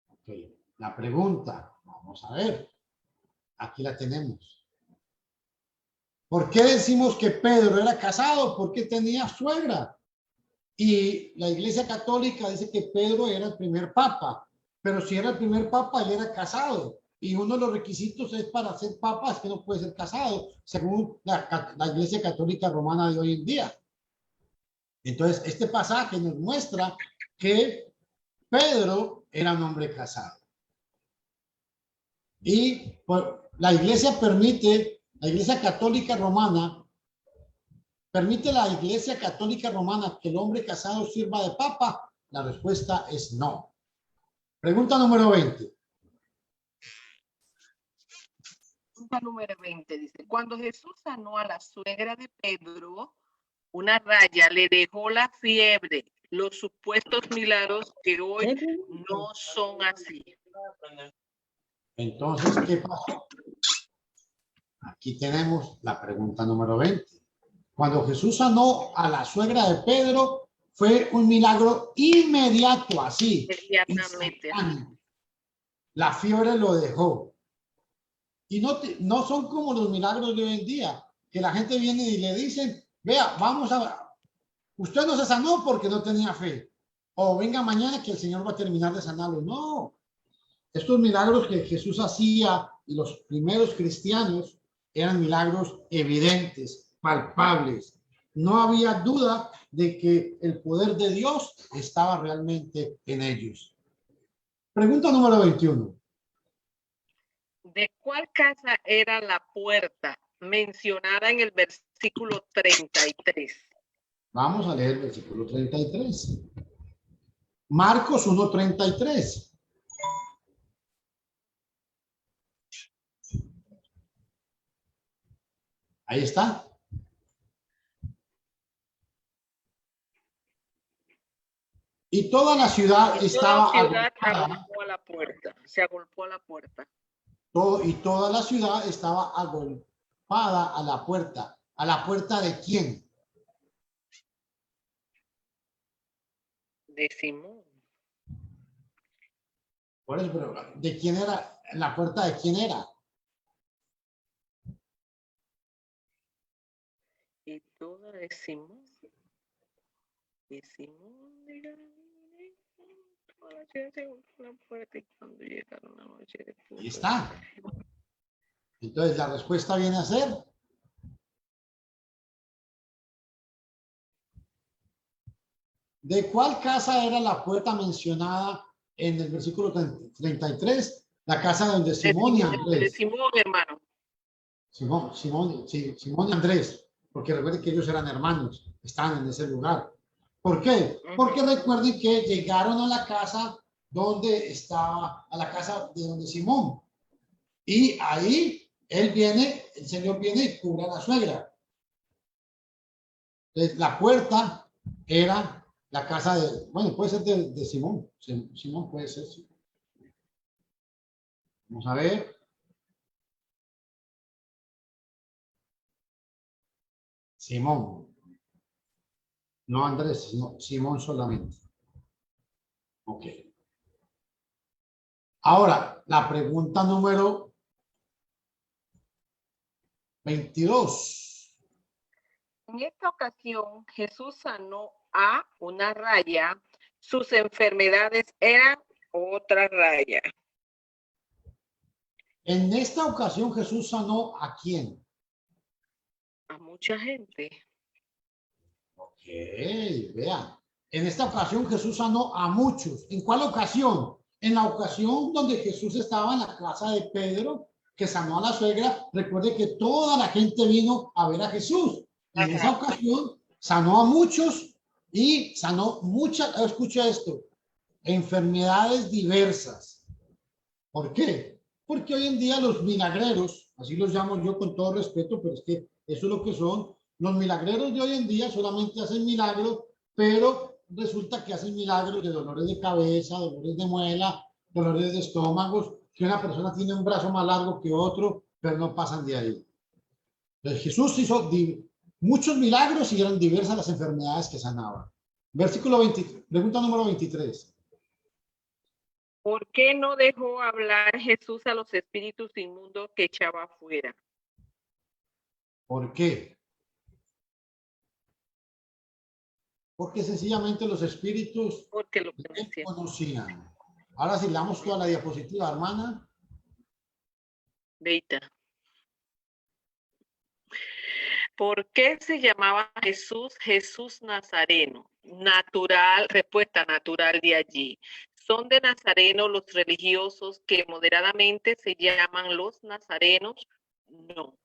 Ok. La pregunta, vamos a ver. Aquí la tenemos. ¿Por qué decimos que Pedro era casado? Porque tenía suegra. Y la Iglesia Católica dice que Pedro era el primer papa. Pero si era el primer papa, él era casado. Y uno de los requisitos es para ser papa es que no puede ser casado, según la Iglesia Católica Romana de hoy en día. Entonces, este pasaje nos muestra que Pedro era un hombre casado. Y pues, la Iglesia Católica Romana, ¿permite la Iglesia Católica Romana que el hombre casado sirva de papa? La respuesta es no. Pregunta número 20. Pregunta número 20 dice, cuando Jesús sanó a la suegra de Pedro, una raya le dejó la fiebre, los supuestos milagros que hoy no son así. Entonces, ¿qué pasó? Aquí tenemos la pregunta número 20. Cuando Jesús sanó a la suegra de Pedro, fue un milagro inmediato, así. Inmediatamente. La fiebre lo dejó. Y no son como los milagros de hoy en día, que la gente viene y le dicen, vea, usted no se sanó porque no tenía fe. O venga mañana que el Señor va a terminar de sanarlo. No. Estos milagros que Jesús hacía y los primeros cristianos eran milagros evidentes, palpables. No había duda de que el poder de Dios estaba realmente en ellos. Pregunta número 21. ¿De cuál casa era la puerta mencionada en el versículo 33? Vamos a leer el versículo 33. Marcos 1:33. Ahí está. Y toda la ciudad estaba agolpada a la puerta. Se agolpó a la puerta. Y toda la ciudad estaba agolpada a la puerta. ¿A la puerta de quién? De Simón. Por eso, pero ¿de quién era? ¿La puerta de quién era? Y toda de Simón. De Simón de Galilea. Toda la ciudad se golpeó la puerta y cuando llegaron la noche de Ahí está. Entonces la respuesta viene a ser ¿de cuál casa era la puerta mencionada en el versículo 33? La casa donde Simón y De Andrés. Simón, hermano. Simón y Andrés, porque recuerden que ellos eran hermanos, estaban en ese lugar. ¿Por qué? Porque recuerden que llegaron a la casa donde estaba, a la casa de donde Simón. Y ahí él viene, el Señor viene y cubre a la suegra. Entonces, la puerta era la casa de, bueno, puede ser de Simón. Simón puede ser, sí. Vamos a ver. Simón. No Andrés, sino Simón solamente. Ok. Ahora, la pregunta número 22. En esta ocasión, Jesús sanó a una raya. Sus enfermedades eran otra raya. En esta ocasión Jesús sanó ¿a quién? A mucha gente. Ok, vean. En esta ocasión Jesús sanó a muchos. ¿En cuál ocasión? En la ocasión donde Jesús estaba en la casa de Pedro, que sanó a la suegra. Recuerde que toda la gente vino a ver a Jesús. Y en esa ocasión sanó a muchos y sanó muchas, escucha esto, enfermedades diversas. ¿Por qué? Porque hoy en día los milagreros, así los llamo yo con todo respeto, pero es que eso es lo que son, los milagreros de hoy en día solamente hacen milagros, pero resulta que hacen milagros de dolores de cabeza, dolores de muela, dolores de estómagos, que una persona tiene un brazo más largo que otro, pero no pasan de ahí. Entonces Jesús hizo muchos milagros y eran diversas las enfermedades que sanaba. Versículo 20, pregunta número 23. ¿Por qué no dejó hablar Jesús a los espíritus inmundos que echaba afuera? ¿Por qué? Porque sencillamente los espíritus Porque lo conocía. conocían. Ahora si le damos toda la diapositiva, hermana. Veita. ¿Por qué se llamaba Jesús Jesús Nazareno? Natural, respuesta natural de allí. ¿Son de Nazareno los religiosos que moderadamente se llaman los nazarenos? No.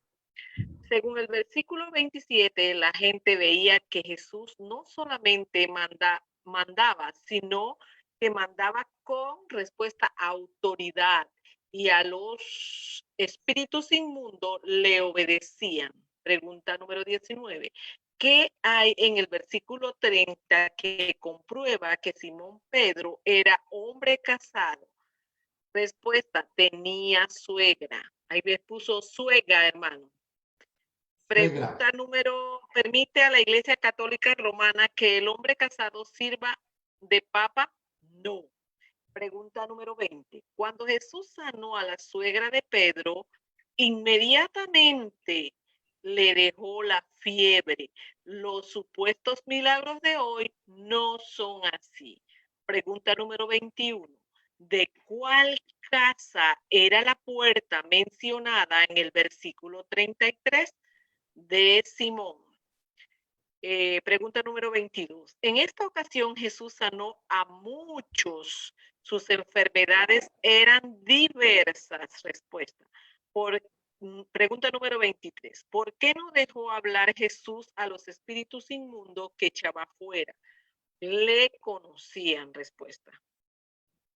Según el versículo 27, la gente veía que Jesús no solamente mandaba, sino que mandaba con respuesta a autoridad y a los espíritus inmundos le obedecían. Pregunta número 19. ¿Qué hay en el versículo 30 que comprueba que Simón Pedro era hombre casado? Respuesta, tenía suegra. Ahí me puso suegra, hermano. Pregunta número, ¿permite a la Iglesia Católica Romana que el hombre casado sirva de papa? No. Pregunta número 20. Cuando Jesús sanó a la suegra de Pedro, inmediatamente le dejó la fiebre. Los supuestos milagros de hoy no son así. Pregunta número 21. ¿De cuál casa era la puerta mencionada en el versículo 33? De Simón. Pregunta número 22. En esta ocasión Jesús sanó a muchos. Sus enfermedades eran diversas. Respuesta. Pregunta número 23. ¿Por qué no dejó hablar Jesús a los espíritus inmundos que echaba afuera? Le conocían. Respuesta.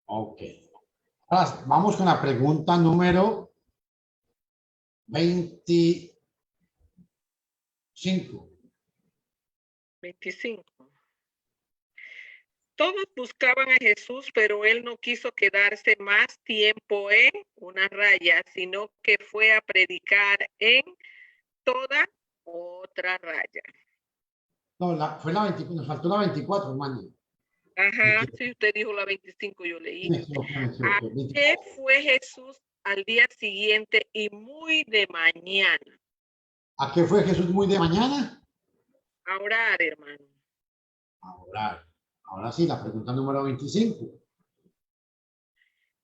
Ok. Ahora vamos con la pregunta número 25. 25. Todos buscaban a Jesús, pero él no quiso quedarse más tiempo en una raya, sino que fue a predicar en toda otra raya. No, fue la 24, nos faltó la 24, hermano. Ajá, sí, usted dijo la 25, yo leí. Me equivoqué, me ¿A equivoqué. qué fue Jesús al día siguiente y muy de mañana? ¿A qué fue Jesús muy de mañana? A orar, hermano. A orar. Ahora sí, la pregunta número 25.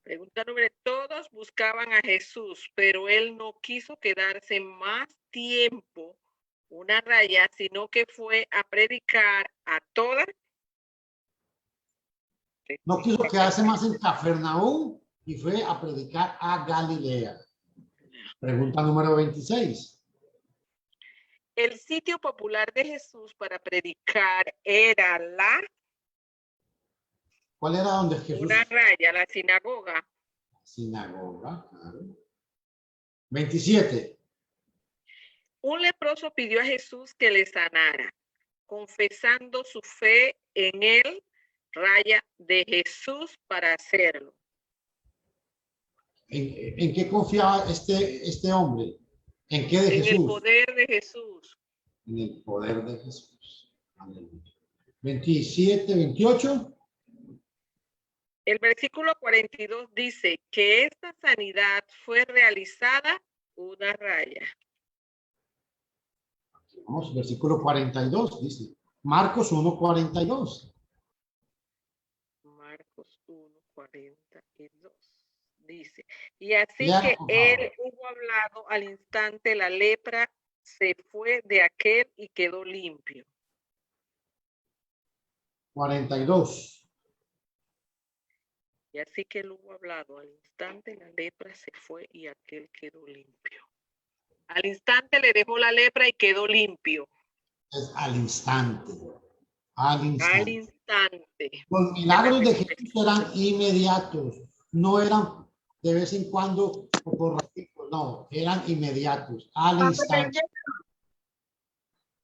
Pregunta número, todos buscaban a Jesús, pero él no quiso quedarse más tiempo una raya, sino que fue a predicar a todas. No quiso quedarse más en Cafarnaúm y fue a predicar a Galilea. Pregunta número 26. El sitio popular de Jesús para predicar era la ¿Cuál era donde Jesús? una raya, la sinagoga. Sinagoga, claro. 27. Un leproso pidió a Jesús que le sanara, confesando su fe en él, raya de Jesús para hacerlo. ¿En qué confiaba este hombre? ¿En qué de En Jesús? el poder de Jesús. En el poder de Jesús. Aleluya. 27, 28. El versículo 42 dice que esta sanidad fue realizada una raya. Vamos, versículo 42 dice. Marcos 1, 42. Marcos 1, 42 dice. Y así Ya, que por favor. él hubo hablado, al instante la lepra se fue de aquel y quedó limpio. 42. Y así que él hubo hablado, al instante la lepra se fue y aquel quedó limpio. Al instante le dejó la lepra y quedó limpio. Es al instante. Al instante. Al instante. Los milagros de Jesús eran inmediatos. No eran de vez en cuando o por ratito. No, eran inmediatos. Al instante.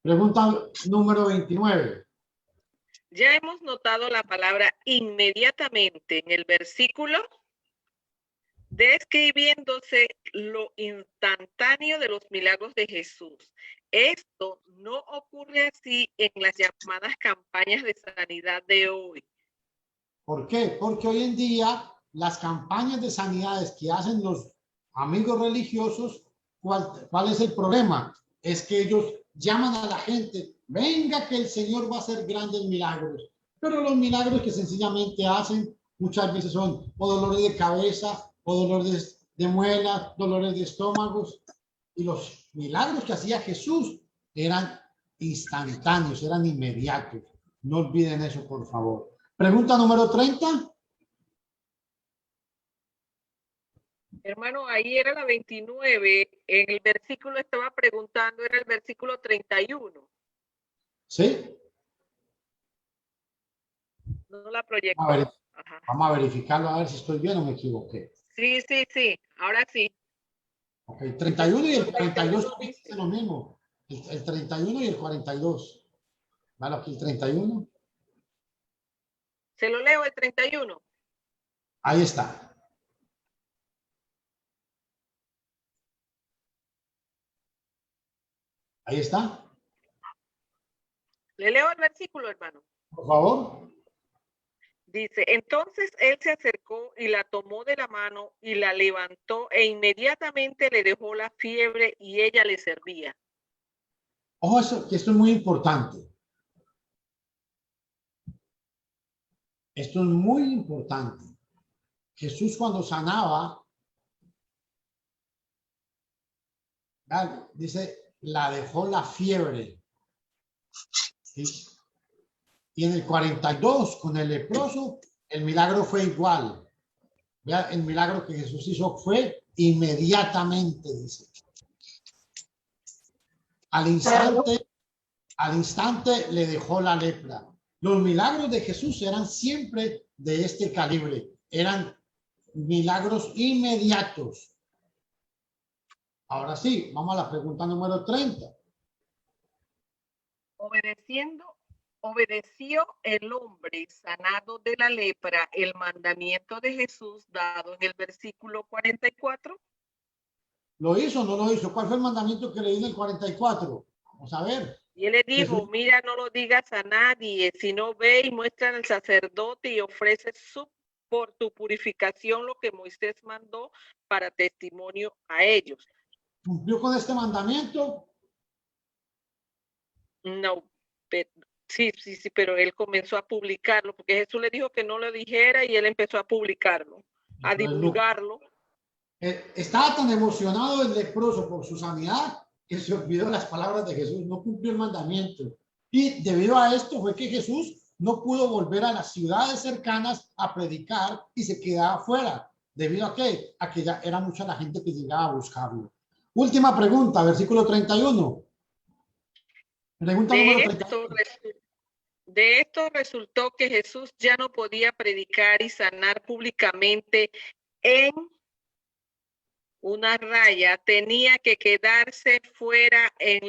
Pregunta número 29. Ya hemos notado la palabra inmediatamente en el versículo, describiéndose lo instantáneo de los milagros de Jesús. Esto no ocurre así en las llamadas campañas de sanidad de hoy. ¿Por qué? Porque hoy en día las campañas de sanidades que hacen los amigos religiosos, ¿cuál es el problema? Es que ellos llaman a la gente, venga que el Señor va a hacer grandes milagros. Pero los milagros que sencillamente hacen muchas veces son o dolores de cabeza, o dolores de muelas, dolores de estómagos. Y los milagros que hacía Jesús eran instantáneos, eran inmediatos. No olviden eso, por favor. Pregunta número 30. Hermano, ahí era la 29. En el versículo estaba preguntando, era el versículo 31. ¿Sí? No la proyectó. Vamos a verificarlo a ver si estoy bien o me equivoqué. Sí, sí, sí. Ahora sí. Ok, 31 y el 42 es lo mismo. El 31 y el 42. ¿Vale? Aquí el 31. Se lo leo el 31. Ahí está. Ahí está. Le leo el versículo, hermano. Por favor. Dice, entonces él se acercó y la tomó de la mano y la levantó e inmediatamente le dejó la fiebre y ella le servía. Ojo, esto es muy importante. Esto es muy importante. Jesús cuando sanaba, dice, la dejó la fiebre. ¿Sí? Y en el 42, con el leproso, el milagro fue igual. Vea, el milagro que Jesús hizo fue inmediatamente, dice. Al instante le dejó la lepra. Los milagros de Jesús eran siempre de este calibre. Eran milagros inmediatos. Ahora sí, vamos a la pregunta número 30. Obedeció el hombre sanado de la lepra el mandamiento de Jesús dado en el versículo 44. ¿Lo hizo o no lo hizo? ¿Cuál fue el mandamiento que leí en el 44? Vamos a ver. Y él le dijo, Jesús. mira, no lo digas a nadie, sino ve y muestra al sacerdote y ofrece por tu purificación lo que Moisés mandó para testimonio a ellos. ¿Cumplió con este mandamiento? No, sí, pero él comenzó a publicarlo, porque Jesús le dijo que no lo dijera y él empezó a publicarlo, a divulgarlo. Estaba tan emocionado el leproso por su sanidad que se olvidó las palabras de Jesús, no cumplió el mandamiento. Y debido a esto fue que Jesús no pudo volver a las ciudades cercanas a predicar y se quedaba afuera. ¿Debido a qué? A que ya era mucha la gente que llegaba a buscarlo. Última pregunta, versículo 31. Pregunta número 31. De esto resultó que Jesús ya no podía predicar y sanar públicamente en una raya, tenía que quedarse fuera en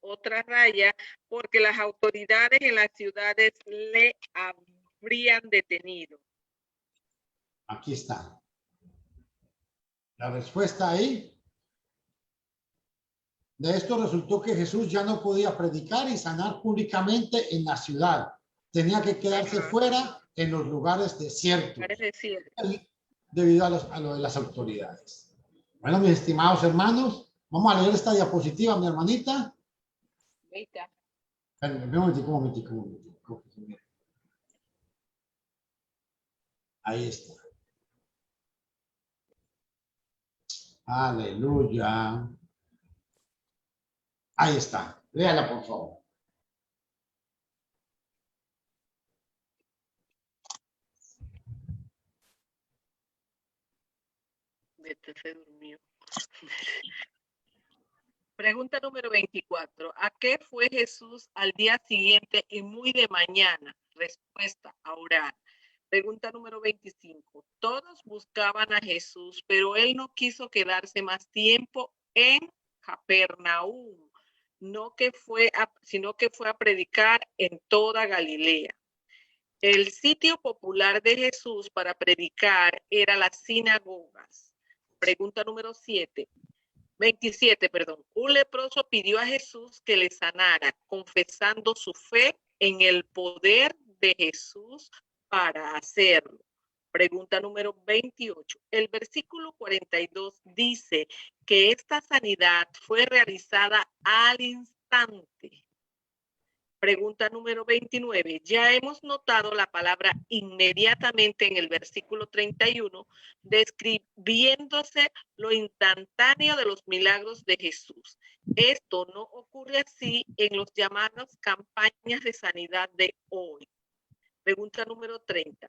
otra raya, porque las autoridades en las ciudades le habrían detenido. Aquí está. La respuesta ahí. De esto resultó que Jesús ya no podía predicar y sanar públicamente en la ciudad. Tenía que quedarse fuera en los lugares desiertos. Debido a lo de las autoridades. Bueno, mis estimados hermanos, vamos a leer esta diapositiva, mi hermanita. Un momentico. Ahí está. Aleluya. Ahí está. Léala, por favor. Se durmió. Pregunta número 24. ¿A qué fue Jesús al día siguiente y muy de mañana? Respuesta, a orar. Pregunta número 25. Todos buscaban a Jesús, pero él no quiso quedarse más tiempo en Capernaum, sino que fue a predicar en toda Galilea. El sitio popular de Jesús para predicar era las sinagogas. Pregunta número 27. Un leproso pidió a Jesús que le sanara, confesando su fe en el poder de Jesús para hacerlo. Pregunta número 28. El versículo 42 dice que esta sanidad fue realizada al instante. Pregunta número 29. Ya hemos notado la palabra inmediatamente en el versículo 31, describiéndose lo instantáneo de los milagros de Jesús. Esto no ocurre así en los llamados campañas de sanidad de hoy. Pregunta número 30.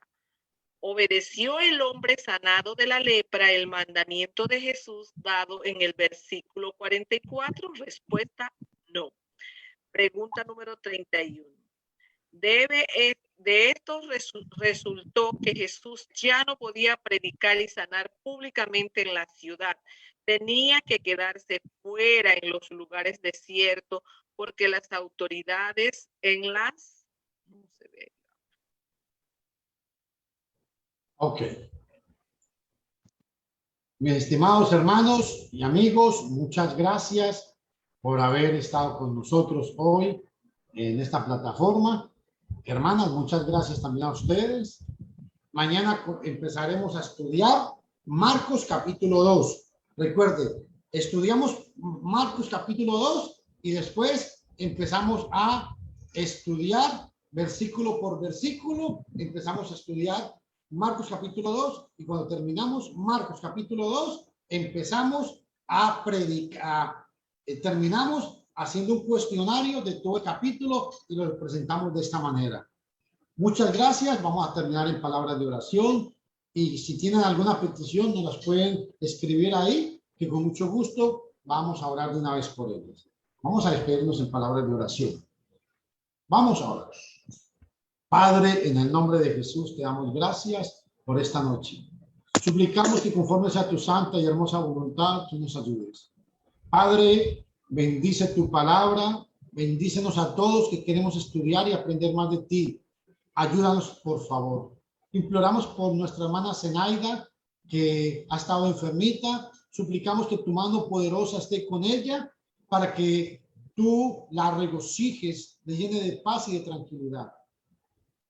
¿Obedeció el hombre sanado de la lepra el mandamiento de Jesús dado en el versículo 44? Respuesta, no. Pregunta número 31. De esto resultó que Jesús ya no podía predicar y sanar públicamente en la ciudad. Tenía que quedarse fuera en los lugares desiertos porque las autoridades en las... No se ve. Ok. Mis estimados hermanos y amigos, muchas gracias por haber estado con nosotros hoy en esta plataforma. Hermanas, muchas gracias también a ustedes. Mañana empezaremos a estudiar Marcos capítulo 2. Recuerden, estudiamos Marcos capítulo 2 y después empezamos a estudiar versículo por versículo. Empezamos a estudiar Marcos capítulo 2 y cuando terminamos Marcos capítulo 2 empezamos a predicar. Terminamos haciendo un cuestionario de todo el capítulo y lo presentamos de esta manera. Muchas gracias. Vamos a terminar en palabras de oración y si tienen alguna petición nos las pueden escribir ahí, que con mucho gusto vamos a orar de una vez por ellos. Vamos a despedirnos en palabras de oración. Vamos a orar. Padre, en el nombre de Jesús te damos gracias por esta noche. Suplicamos que conforme sea tu santa y hermosa voluntad, tú nos ayudes. Padre, bendice tu palabra, bendícenos a todos que queremos estudiar y aprender más de ti. Ayúdanos, por favor. Imploramos por nuestra hermana Zenaida, que ha estado enfermita. Suplicamos que tu mano poderosa esté con ella para que tú la regocijes, le llene de paz y de tranquilidad.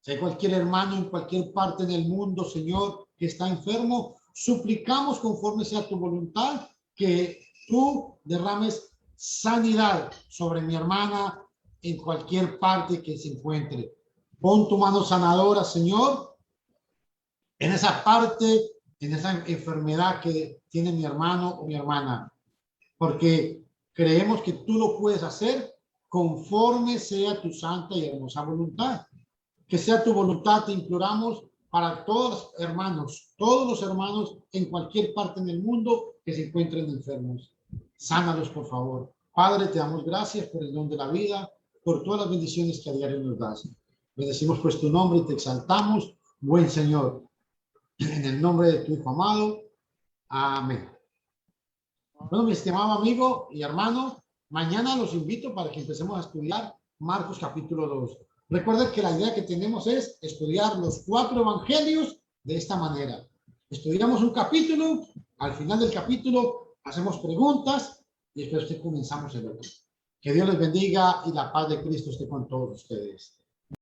Si hay cualquier hermano en cualquier parte del mundo, Señor, que está enfermo, suplicamos conforme sea tu voluntad que tú derrames sanidad sobre mi hermana en cualquier parte que se encuentre. Pon tu mano sanadora, Señor, en esa parte, en esa enfermedad que tiene mi hermano o mi hermana, porque creemos que tú lo puedes hacer conforme sea tu santa y hermosa voluntad. Que sea tu voluntad, te imploramos, para todos los hermanos en cualquier parte del mundo que se encuentren enfermos. Sánalos, por favor. Padre, te damos gracias por el don de la vida, por todas las bendiciones que a diario nos das. Bendecimos pues tu nombre y te exaltamos, buen Señor. En el nombre de tu Hijo amado. Amén. Bueno, mi estimado amigo y hermano, mañana los invito para que empecemos a estudiar Marcos capítulo 2. Recuerden que la idea que tenemos es estudiar los 4 evangelios de esta manera. Estudiamos un capítulo, al final del capítulo hacemos preguntas y después comenzamos el otro. Que Dios les bendiga y la paz de Cristo esté con todos ustedes.